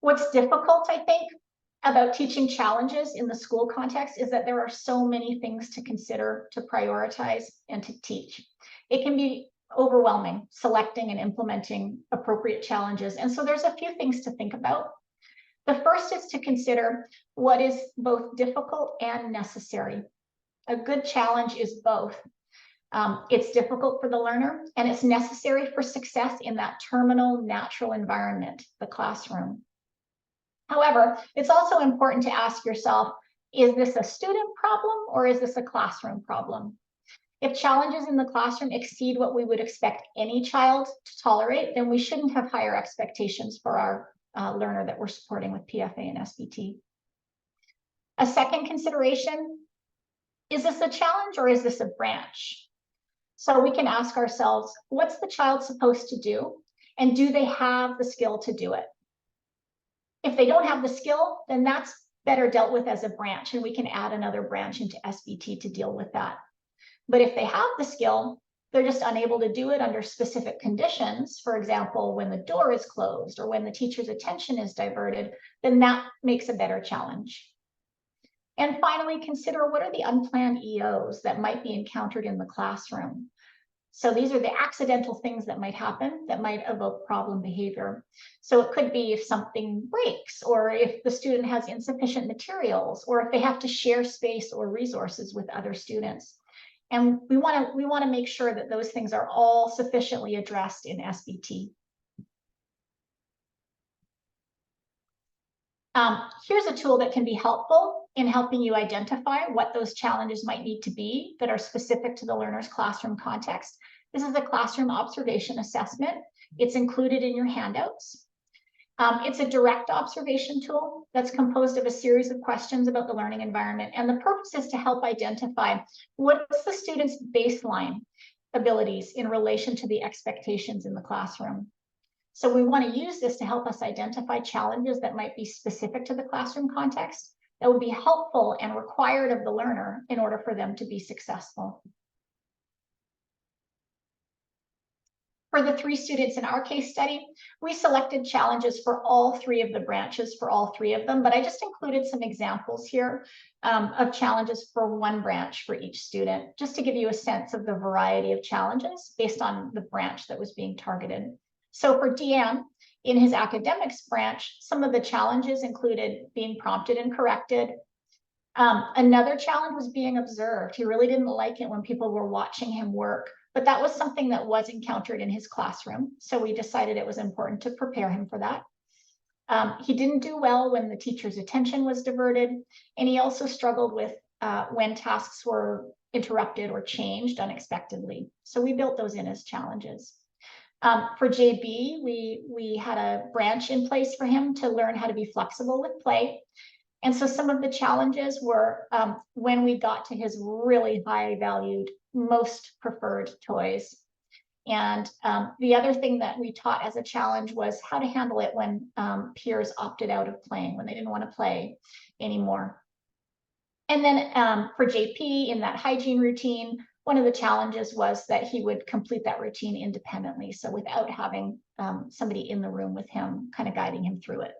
What's difficult, I think, about teaching challenges in the school context is that there are so many things to consider, to prioritize, and to teach. It can be overwhelming selecting and implementing appropriate challenges. And so there's a few things to think about. The first is to consider what is both difficult and necessary. A good challenge is both. It's difficult for the learner, and it's necessary for success in that terminal natural environment, the classroom. However, it's also important to ask yourself, is this a student problem or is this a classroom problem? If challenges in the classroom exceed what we would expect any child to tolerate, then we shouldn't have higher expectations for our learner that we're supporting with PFA and SBT. A second consideration, is this a challenge or is this a branch? So we can ask ourselves, what's the child supposed to do? And do they have the skill to do it? If they don't have the skill, then that's better dealt with as a branch, and we can add another branch into SBT to deal with that. But if they have the skill, they're just unable to do it under specific conditions. For example, when the door is closed or when the teacher's attention is diverted, then that makes a better challenge. And finally, consider what are the unplanned EOs that might be encountered in the classroom. So these are the accidental things that might happen that might evoke problem behavior. So it could be if something breaks, or if the student has insufficient materials, or if they have to share space or resources with other students. And we want to make sure that those things are all sufficiently addressed in SBT. Here's a tool that can be helpful in helping you identify what those challenges might need to be that are specific to the learner's classroom context. This is a classroom observation assessment. It's included in your handouts. It's a direct observation tool that's composed of a series of questions about the learning environment. And the purpose is to help identify what's the student's baseline abilities in relation to the expectations in the classroom. So we want to use this to help us identify challenges that might be specific to the classroom context that would be helpful and required of the learner in order for them to be successful. For the 3 students in our case study, we selected challenges for all 3 of the branches for all 3 of them, but I just included some examples here of challenges for 1 branch for each student, just to give you a sense of the variety of challenges based on the branch that was being targeted. So for Deanne, in his academics branch, some of the challenges included being prompted and corrected. Another challenge was being observed. He really didn't like it when people were watching him work, but that was something that was encountered in his classroom. So we decided it was important to prepare him for that. He didn't do well when the teacher's attention was diverted, and he also struggled with when tasks were interrupted or changed unexpectedly. So we built those in as challenges. For JB, we had a branch in place for him to learn how to be flexible with play. And so some of the challenges were when we got to his really high valued, most preferred toys. And the other thing that we taught as a challenge was how to handle it when peers opted out of playing, when they didn't want to play anymore. And then for JP, in that hygiene routine, one of the challenges was that he would complete that routine independently. So without having somebody in the room with him, kind of guiding him through it.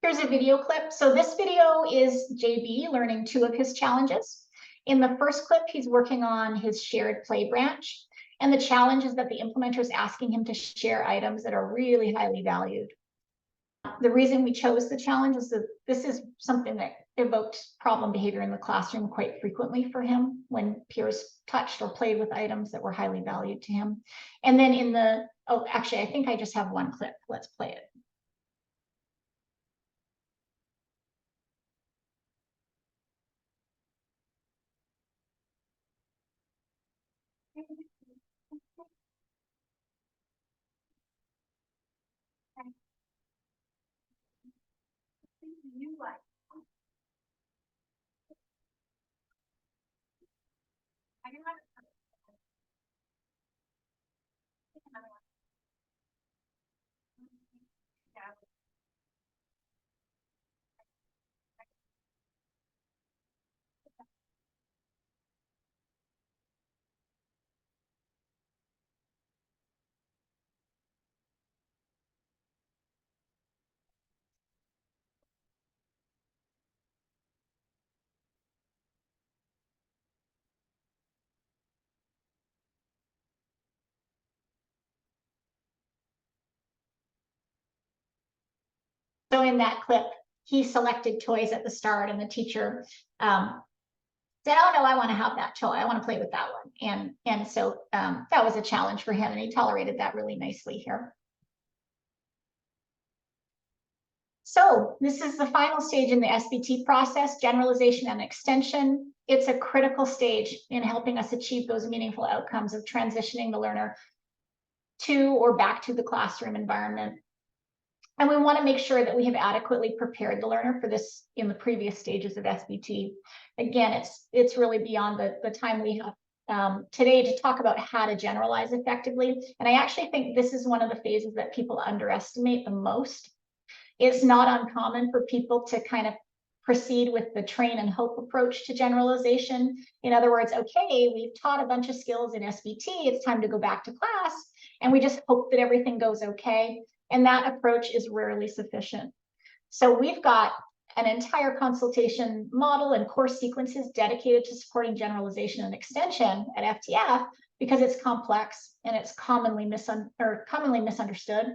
Here's a video clip. So this video is JB learning 2 of his challenges. In the first clip, he's working on his shared play branch. And the challenge is that the implementer is asking him to share items that are really highly valued. The reason we chose the challenge is that this is something that evoked problem behavior in the classroom quite frequently for him when peers touched or played with items that were highly valued to him. And then in the, oh, actually, I think I just have 1 clip. Let's play it. You like. I can have it. So in that clip, he selected toys at the start, and the teacher said, "Oh no, I want to have that toy. I want to play with that one." And so that was a challenge for him, and he tolerated that really nicely here. So this is the final stage in the SBT process, generalization and extension. It's a critical stage in helping us achieve those meaningful outcomes of transitioning the learner to or back to the classroom environment. And we want to make sure that we have adequately prepared the learner for this in the previous stages of SBT. Again, it's really beyond the time we have today to talk about how to generalize effectively. And I actually think this is one of the phases that people underestimate the most. It's not uncommon for people to kind of proceed with the train and hope approach to generalization. In other words, okay, we've taught a bunch of skills in SBT, it's time to go back to class, and we just hope that everything goes okay. And that approach is rarely sufficient. So we've got an entire consultation model and course sequences dedicated to supporting generalization and extension at FTF because it's complex and it's commonly misunderstood.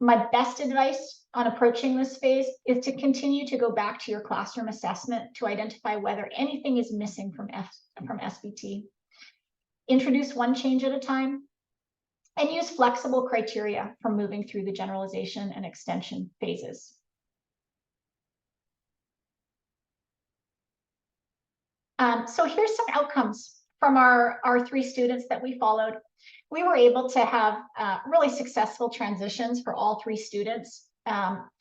My best advice on approaching this phase is to continue to go back to your classroom assessment to identify whether anything is missing from SBT. Introduce one change at a time and use flexible criteria for moving through the generalization and extension phases. So here's some outcomes from our 3 students that we followed. We were able to have really successful transitions for all 3 students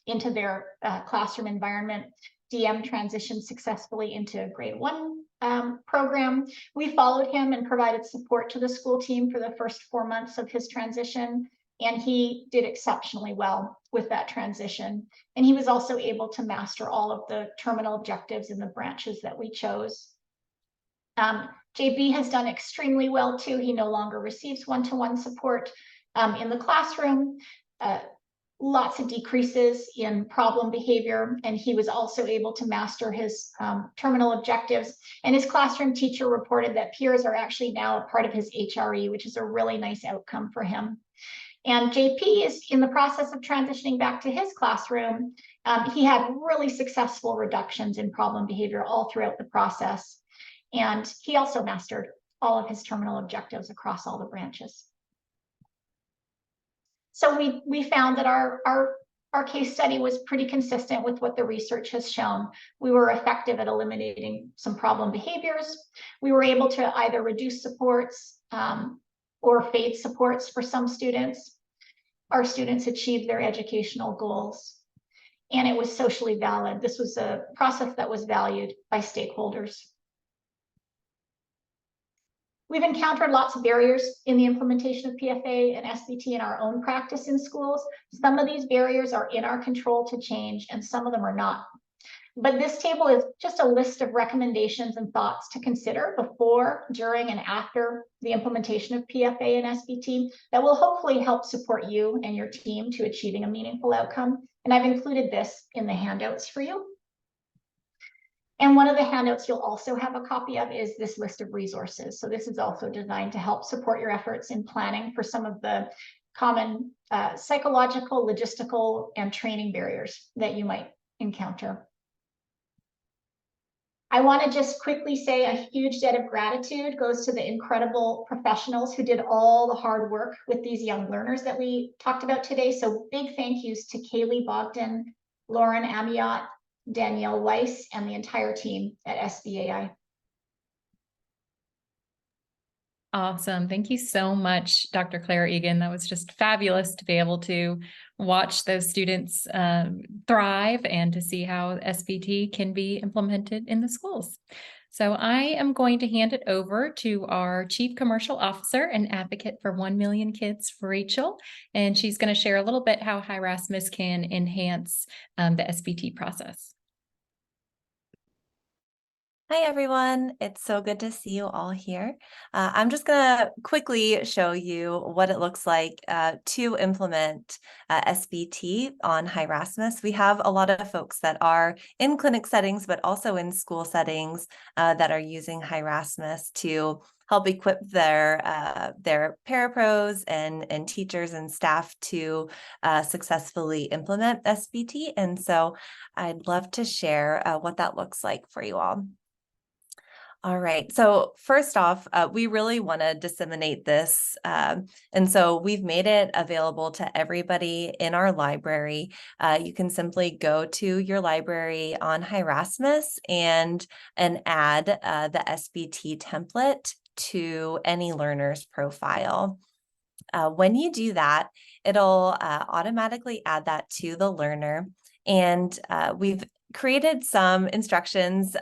into their classroom environment. DM transitioned successfully into a grade 1 program. We followed him and provided support to the school team for the first 4 months of his transition, and he did exceptionally well with that transition. And he was also able to master all of the terminal objectives in the branches that we chose. JB has done extremely well too. He no longer receives one-to-one support in the classroom. Lots of decreases in problem behavior, and he was also able to master his terminal objectives. And his classroom teacher reported that peers are actually now a part of his HRE, which is a really nice outcome for him. And JP is in the process of transitioning back to his classroom. He had really successful reductions in problem behavior all throughout the process. And he also mastered all of his terminal objectives across all the branches. So we found that our case study was pretty consistent with what the research has shown. We were effective at eliminating some problem behaviors. We were able to either reduce supports or fade supports for some students. Our students achieved their educational goals, and it was socially valid. This was a process that was valued by stakeholders. We've encountered lots of barriers in the implementation of PFA and SBT in our own practice in schools. Some of these barriers are in our control to change, and some of them are not. But this table is just a list of recommendations and thoughts to consider before, during, and after the implementation of PFA and SBT that will hopefully help support you and your team to achieving a meaningful outcome. And I've included this in the handouts for you. And one of the handouts you'll also have a copy of is this list of resources. So this is also designed to help support your efforts in planning for some of the common psychological, logistical, and training barriers that you might encounter. I want to just quickly say a huge debt of gratitude goes to the incredible professionals who did all the hard work with these young learners that we talked about today. So big thank yous to Kaylee Bogdan, Lauren Amiot, Danielle Weiss, and the entire team at SBAI. Awesome. Thank you so much, Dr. Claire Egan. That was just fabulous to be able to watch those students thrive and to see how SBT can be implemented in the schools. So I am going to hand it over to our Chief Commercial Officer and advocate for 1 million kids, Rachel, and she's going to share a little bit how Rasmus can enhance the SBT process. Hi, everyone. It's so good to see you all here. I'm just going to quickly show you what it looks like to implement SBT on Rasmus. We have a lot of folks that are in clinic settings, but also in school settings that are using Rasmus to help equip their parapros and teachers and staff to successfully implement SBT. And so I'd love to share what that looks like for you all. All right. So first off, we really want to disseminate this. And so we've made it available to everybody in our library. You can simply go to your library on Rasmus and add the SBT template to any learner's profile. When you do that, it'll automatically add that to the learner. And we've created some instructions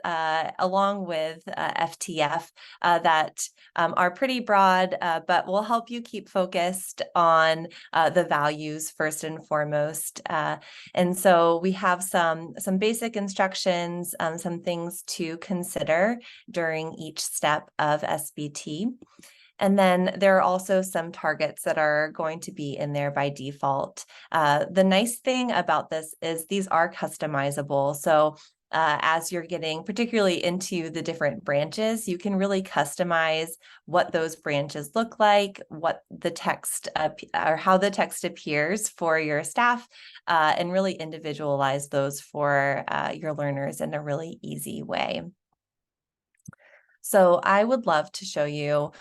along with FTF that are pretty broad, but will help you keep focused on the values first and foremost. And so we have some basic instructions, some things to consider during each step of SBT. And then there are also some targets that are going to be in there by default. The nice thing about this is these are customizable. So as you're getting particularly into the different branches, you can really customize what those branches look like, what the text or how the text appears for your staff, and really individualize those for your learners in a really easy way. So I would love to show you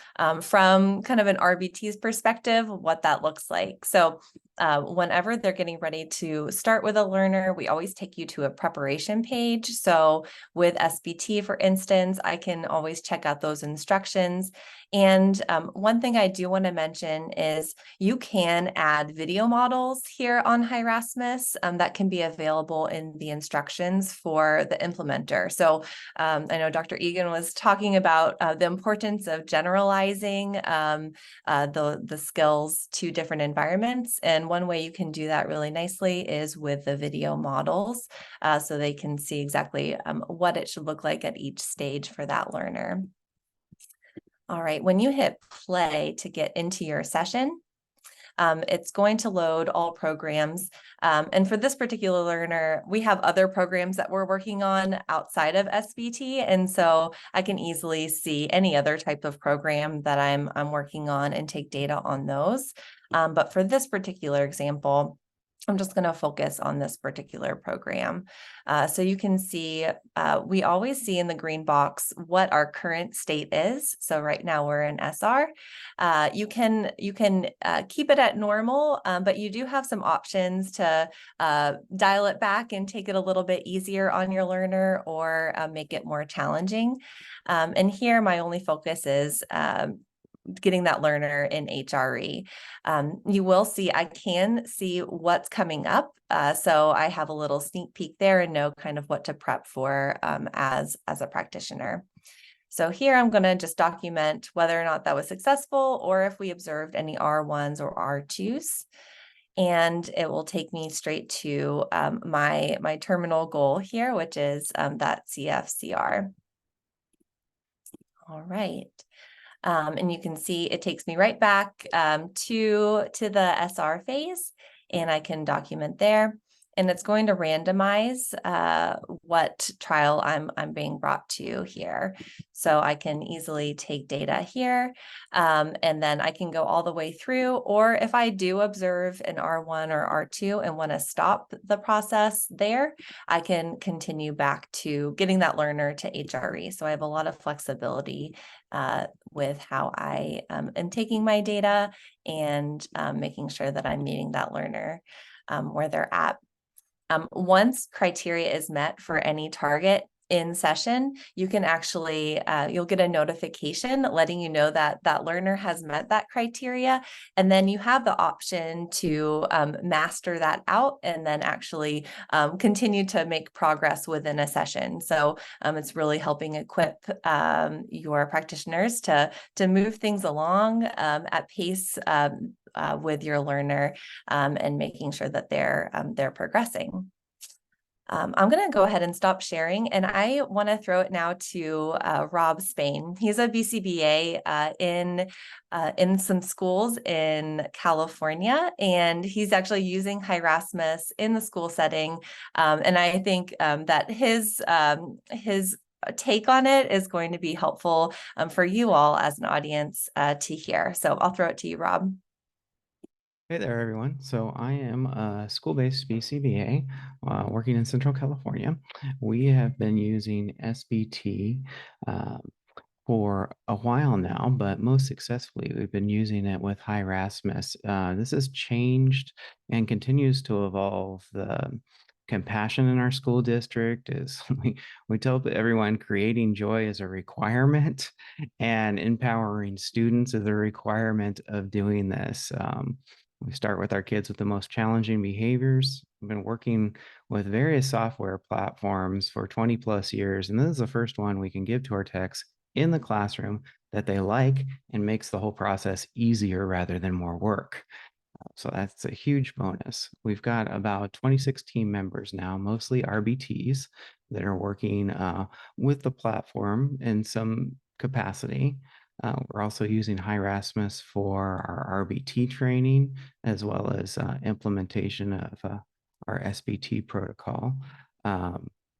from kind of an RBT's perspective what that looks like. So whenever they're getting ready to start with a learner, we always take you to a preparation page. So with SBT, for instance, I can always check out those instructions. And one thing I do want to mention is you can add video models here on Rasmus that can be available in the instructions for the implementer. So I know Dr. Egan was talking about the importance of generalizing the skills to different environments. And one way you can do that really nicely is with the video models, so they can see exactly what it should look like at each stage for that learner. All right, when you hit play to get into your session, it's going to load all programs. And for this particular learner, we have other programs that we're working on outside of SBT. And so I can easily see any other type of program that I'm working on and take data on those. But for this particular example, I'm just going to focus on this particular program. So you can see, we always see in the green box what our current state is. So right now we're in SR. You can keep it at normal, but you do have some options to dial it back and take it a little bit easier on your learner or make it more challenging. And here my only focus is getting that learner in HRE. You will see, I can see what's coming up. So I have a little sneak peek there and know kind of what to prep for as a practitioner. So here I'm going to just document whether or not that was successful or if we observed any R1s or R2s. And it will take me straight to my terminal goal here, which is that CFCR. All right. And you can see it takes me right back to the SR phase, and I can document there. And it's going to randomize what trial I'm being brought to here. So I can easily take data here, and then I can go all the way through. Or if I do observe an R1 or R2 and want to stop the process there, I can continue back to getting that learner to HRE. So I have a lot of flexibility with how I am taking my data and making sure that I'm meeting that learner where they're at. Once criteria is met for any target in session, you can actually, you'll get a notification letting you know that that learner has met that criteria. And then you have the option to master that out and then actually continue to make progress within a session. So it's really helping equip your practitioners to move things along at pace with your learner and making sure that they're progressing. I'm going to go ahead and stop sharing, and I want to throw it now to Rob Spain. He's a BCBA in some schools in California, and he's actually using Rasmus in the school setting. And I think that his take on it is going to be helpful for you all as an audience to hear. So I'll throw it to you, Rob. Hey there, everyone. So I am a school-based BCBA working in Central California. We have been using SBT for a while now, but most successfully, we've been using it with Rasmus. This has changed and continues to evolve. The compassion in our school district is, we tell everyone, creating joy is a requirement and empowering students is a requirement of doing this. We start with our kids with the most challenging behaviors. We've been working with various software platforms for 20 plus years, and this is the first one we can give to our techs in the classroom that they like and makes the whole process easier rather than more work. So that's a huge bonus. We've got about 26 team members now, mostly RBTs, that are working with the platform in some capacity. We're also using Rasmus for our RBT training, as well as implementation of our SBT protocol.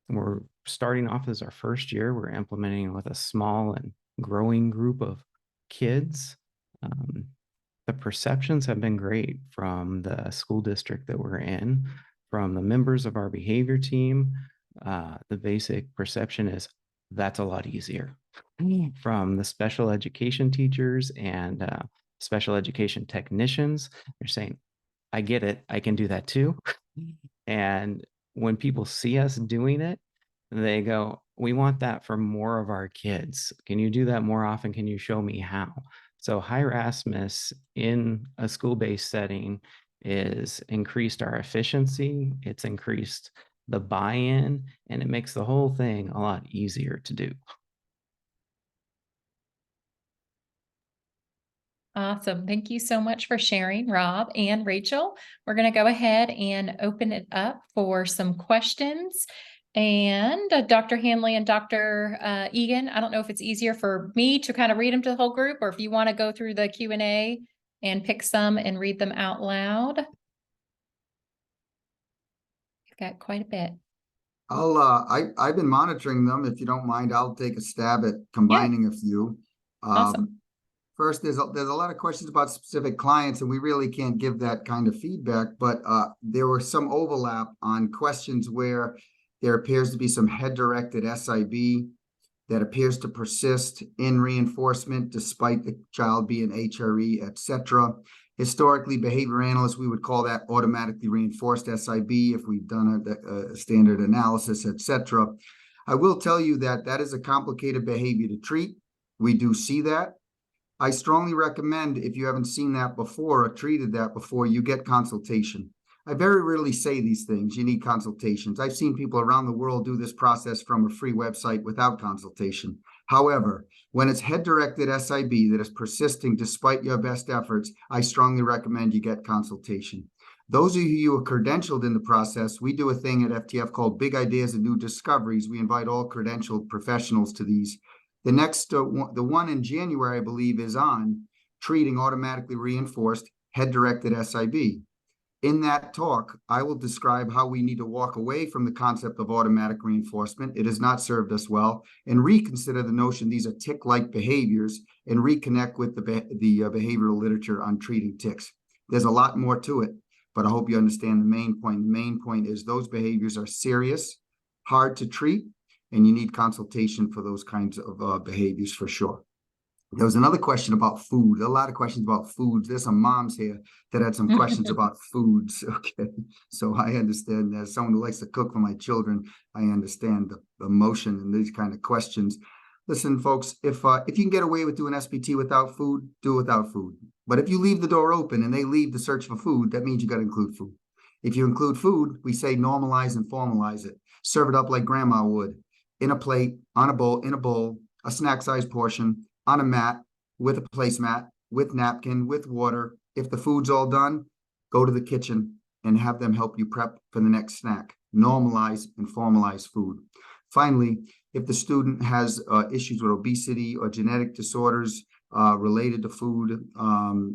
We're starting off as our first year. We're implementing with a small and growing group of kids. The perceptions have been great from the school district that we're in, from the members of our behavior team. The basic perception is that's a lot easier. From the special education teachers and special education technicians, they're saying, I get it, I can do that too. And when people see us doing it, they go, we want that for more of our kids. Can you do that more often? Can you show me how? So Rasmus in a school-based setting is increased our efficiency, it's increased the buy-in, and it makes the whole thing a lot easier to do. Awesome. Thank you so much for sharing, Rob and Rachel. We're going to go ahead and open it up for some questions. And Dr. Hanley and Dr. Egan, I don't know if it's easier for me to kind of read them to the whole group, or if you want to go through the Q&A and pick some and read them out loud. We've got quite a bit. I've been monitoring them. If you don't mind, I'll take a stab at combining a few. Awesome. First, there's a lot of questions about specific clients, and we really can't give that kind of feedback, but there were some overlap on questions where there appears to be some head-directed SIB that appears to persist in reinforcement despite the child being HRE, etc. Historically, behavior analysts, we would call that automatically reinforced SIB if we've done a standard analysis, etc. I will tell you that that is a complicated behavior to treat. We do see that. I strongly recommend, if you haven't seen that before or treated that before, you get consultation. I very rarely say these things. You need consultations. I've seen people around the world do this process from a free website without consultation. However, when it's head-directed SIB that is persisting despite your best efforts, I strongly recommend you get consultation. Those of you who are credentialed in the process, we do a thing at FTF called Big Ideas and New Discoveries. We invite all credentialed professionals to these. The next, the one in January, I believe, is on treating automatically reinforced head-directed SIB. In that talk, I will describe how we need to walk away from the concept of automatic reinforcement. It has not served us well, and reconsider the notion these are tick-like behaviors, and reconnect with the behavioral literature on treating ticks. There's a lot more to it, but I hope you understand the main point. The main point is those behaviors are serious, hard to treat, and you need consultation for those kinds of behaviors for sure. There was another question about food. A lot of questions about foods. There's some moms here that had some questions about foods. Okay, so I understand as someone who likes to cook for my children, I understand the emotion and these kind of questions. Listen, folks, if you can get away with doing SBT without food, do it without food. But if you leave the door open and they leave to search for food, that means you got to include food. If you include food, we say normalize and formalize it. Serve it up like grandma would, in a plate, on a bowl, in a bowl, a snack-sized portion, on a mat, with a placemat, with napkin, with water. If the food's all done, go to the kitchen and have them help you prep for the next snack. Normalize and formalize food. Finally, if the student has issues with obesity or genetic disorders related to food,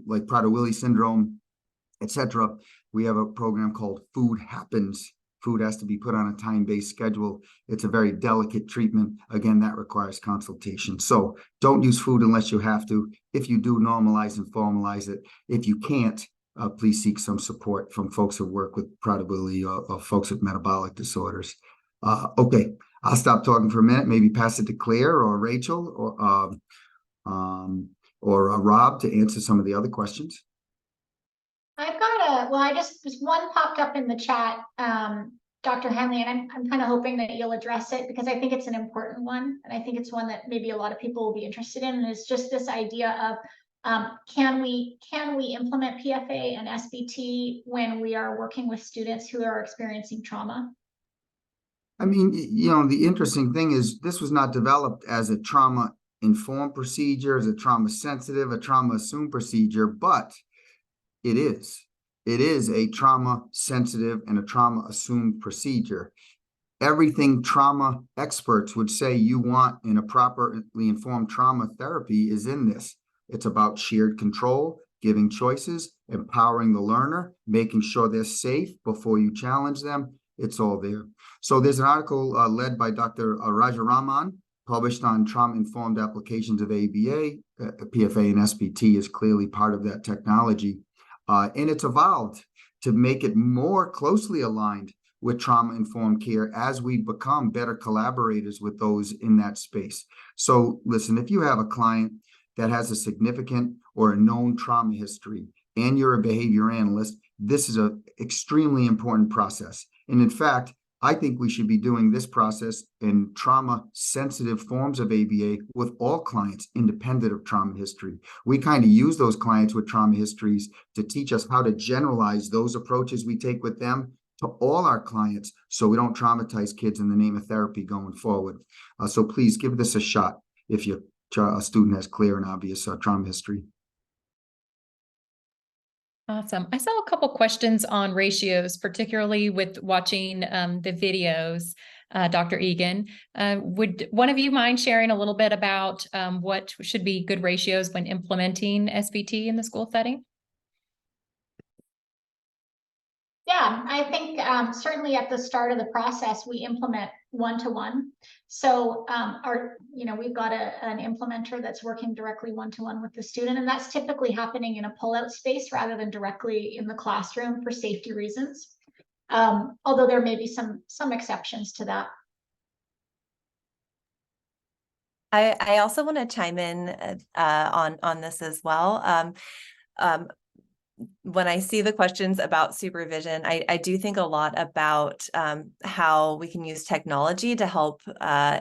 like Prader-Willi syndrome, etc., we have a program called Food Happens. Food has to be put on a time-based schedule. It's a very delicate treatment. Again, that requires consultation. So don't use food unless you have to. If you do, normalize and formalize it. If you can't, please seek some support from folks who work with Prader-Willi or folks with metabolic disorders. Okay, I'll stop talking for a minute, maybe pass it to Claire or Rachel or Rob to answer some of the other questions. I've got just one popped up in the chat, Dr. Hanley, and I'm kind of hoping that you'll address it because I think it's an important one. And I think it's one that maybe a lot of people will be interested in. And it's just this idea of Can we implement PFA and SBT when we are working with students who are experiencing trauma? I mean, the interesting thing is this was not developed as a trauma-informed procedure, as a trauma-sensitive, a trauma-assumed procedure, but it is. It is a trauma-sensitive and a trauma-assumed procedure. Everything trauma experts would say you want in a properly informed trauma therapy is in this. It's about shared control, giving choices, empowering the learner, making sure they're safe before you challenge them. It's all there. So there's an article led by Dr. Rajaraman, published on trauma-informed applications of ABA. PFA and SBT is clearly part of that technology. And it's evolved to make it more closely aligned with trauma-informed care as we become better collaborators with those in that space. So listen, if you have a client that has a significant or a known trauma history and you're a behavior analyst, this is an extremely important process. And in fact, I think we should be doing this process in trauma-sensitive forms of ABA with all clients, independent of trauma history. We kind of use those clients with trauma histories to teach us how to generalize those approaches we take with them to all our clients so we don't traumatize kids in the name of therapy going forward. So please give this a shot if your student has clear and obvious trauma history. Awesome. I saw a couple questions on ratios, particularly with watching the videos, Dr. Egan. Would one of you mind sharing a little bit about what should be good ratios when implementing SBT in the school setting? Yeah, I think certainly at the start of the process, we implement one-to-one. So we've got an implementer that's working directly one-to-one with the student, and that's typically happening in a pull-out space rather than directly in the classroom for safety reasons. Although there may be some exceptions to that. I also want to chime in on this as well. When I see the questions about supervision, I do think a lot about how we can use technology to help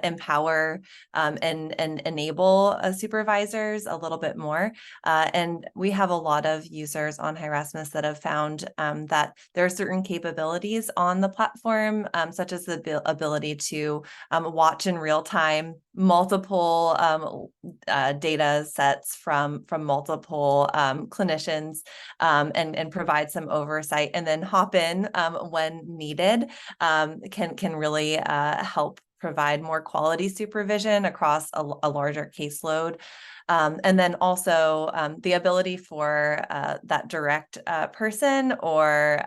empower and enable supervisors a little bit more. And we have a lot of users on Hirasmus that have found that there are certain capabilities on the platform, such as the ability to watch in real time multiple data sets from multiple clinicians, and provide some oversight, and then hop in when needed, can really help provide more quality supervision across a larger caseload. And then also the ability for that direct person or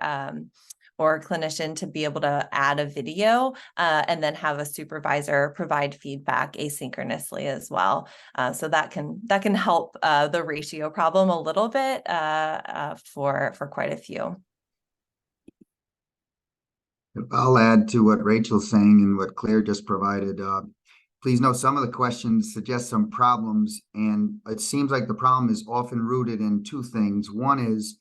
clinician to be able to add a video and then have a supervisor provide feedback asynchronously as well. So that can help the ratio problem a little bit for quite a few. I'll add to what Rachel's saying and what Claire just provided. Please note some of the questions suggest some problems, and it seems like the problem is often rooted in two things. One is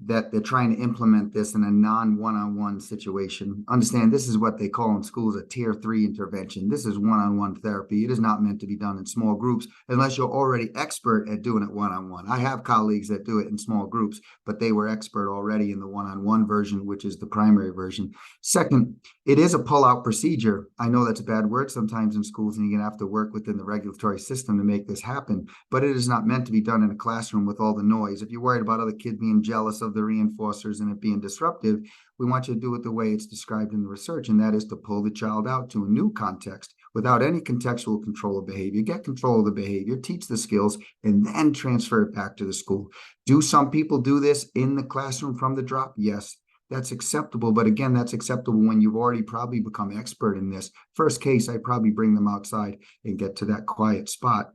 that they're trying to implement this in a non-one-on-one situation. Understand, this is what they call in schools a tier 3 intervention. This is one-on-one therapy. It is not meant to be done in small groups unless you're already expert at doing it one-on-one. I have colleagues that do it in small groups, but they were expert already in the one-on-one version, which is the primary version. Second, it is a pull-out procedure. I know that's a bad word sometimes in schools, and you're going to have to work within the regulatory system to make this happen, but it is not meant to be done in a classroom with all the noise. If you're worried about other kids being jealous of the reinforcers and it being disruptive, we want you to do it the way it's described in the research, and that is to pull the child out to a new context without any contextual control of behavior. Get control of the behavior, teach the skills, and then transfer it back to the school. Do some people do this in the classroom from the drop? Yes, that's acceptable. But again, that's acceptable when you've already probably become expert in this. First case, I'd probably bring them outside and get to that quiet spot.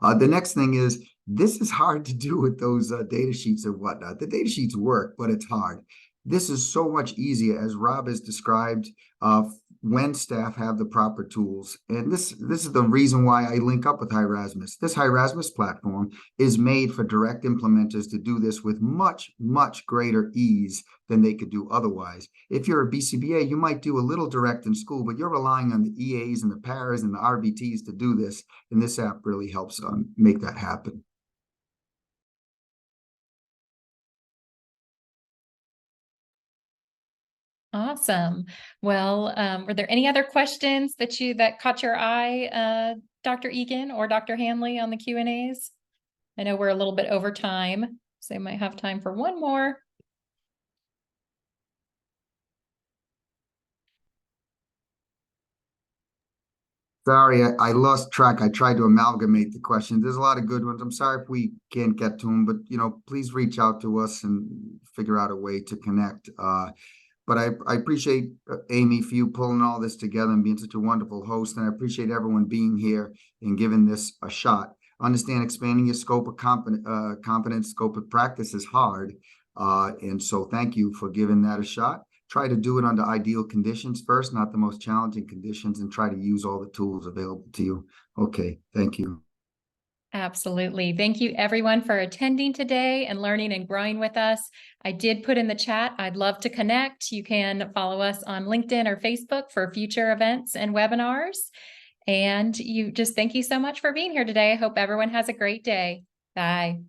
The next thing is, this is hard to do with those data sheets and whatnot. The data sheets work, but it's hard. This is so much easier, as Rob has described, when staff have the proper tools. And this is the reason why I link up with Hirasmus. This Hirasmus platform is made for direct implementers to do this with much, much greater ease than they could do otherwise. If you're a BCBA, you might do a little direct in school, but you're relying on the EAs and the paras and the RBTs to do this. And this app really helps make that happen. Awesome. Well, were there any other questions that caught your eye, Dr. Egan or Dr. Hanley on the Q&As? I know we're a little bit over time, so you might have time for one more. Sorry, I lost track. I tried to amalgamate the questions. There's a lot of good ones. I'm sorry if we can't get to them, but please reach out to us and figure out a way to connect. But I appreciate Amy for you pulling all this together and being such a wonderful host, and I appreciate everyone being here and giving this a shot. Understand expanding your scope of competence, scope of practice is hard, and so thank you for giving that a shot. Try to do it under ideal conditions first, not the most challenging conditions, and try to use all the tools available to you. Okay, thank you. Absolutely. Thank you everyone for attending today and learning and growing with us. I did put in the chat, I'd love to connect. You can follow us on LinkedIn or Facebook for future events and webinars. And thank you so much for being here today. I hope everyone has a great day. Bye.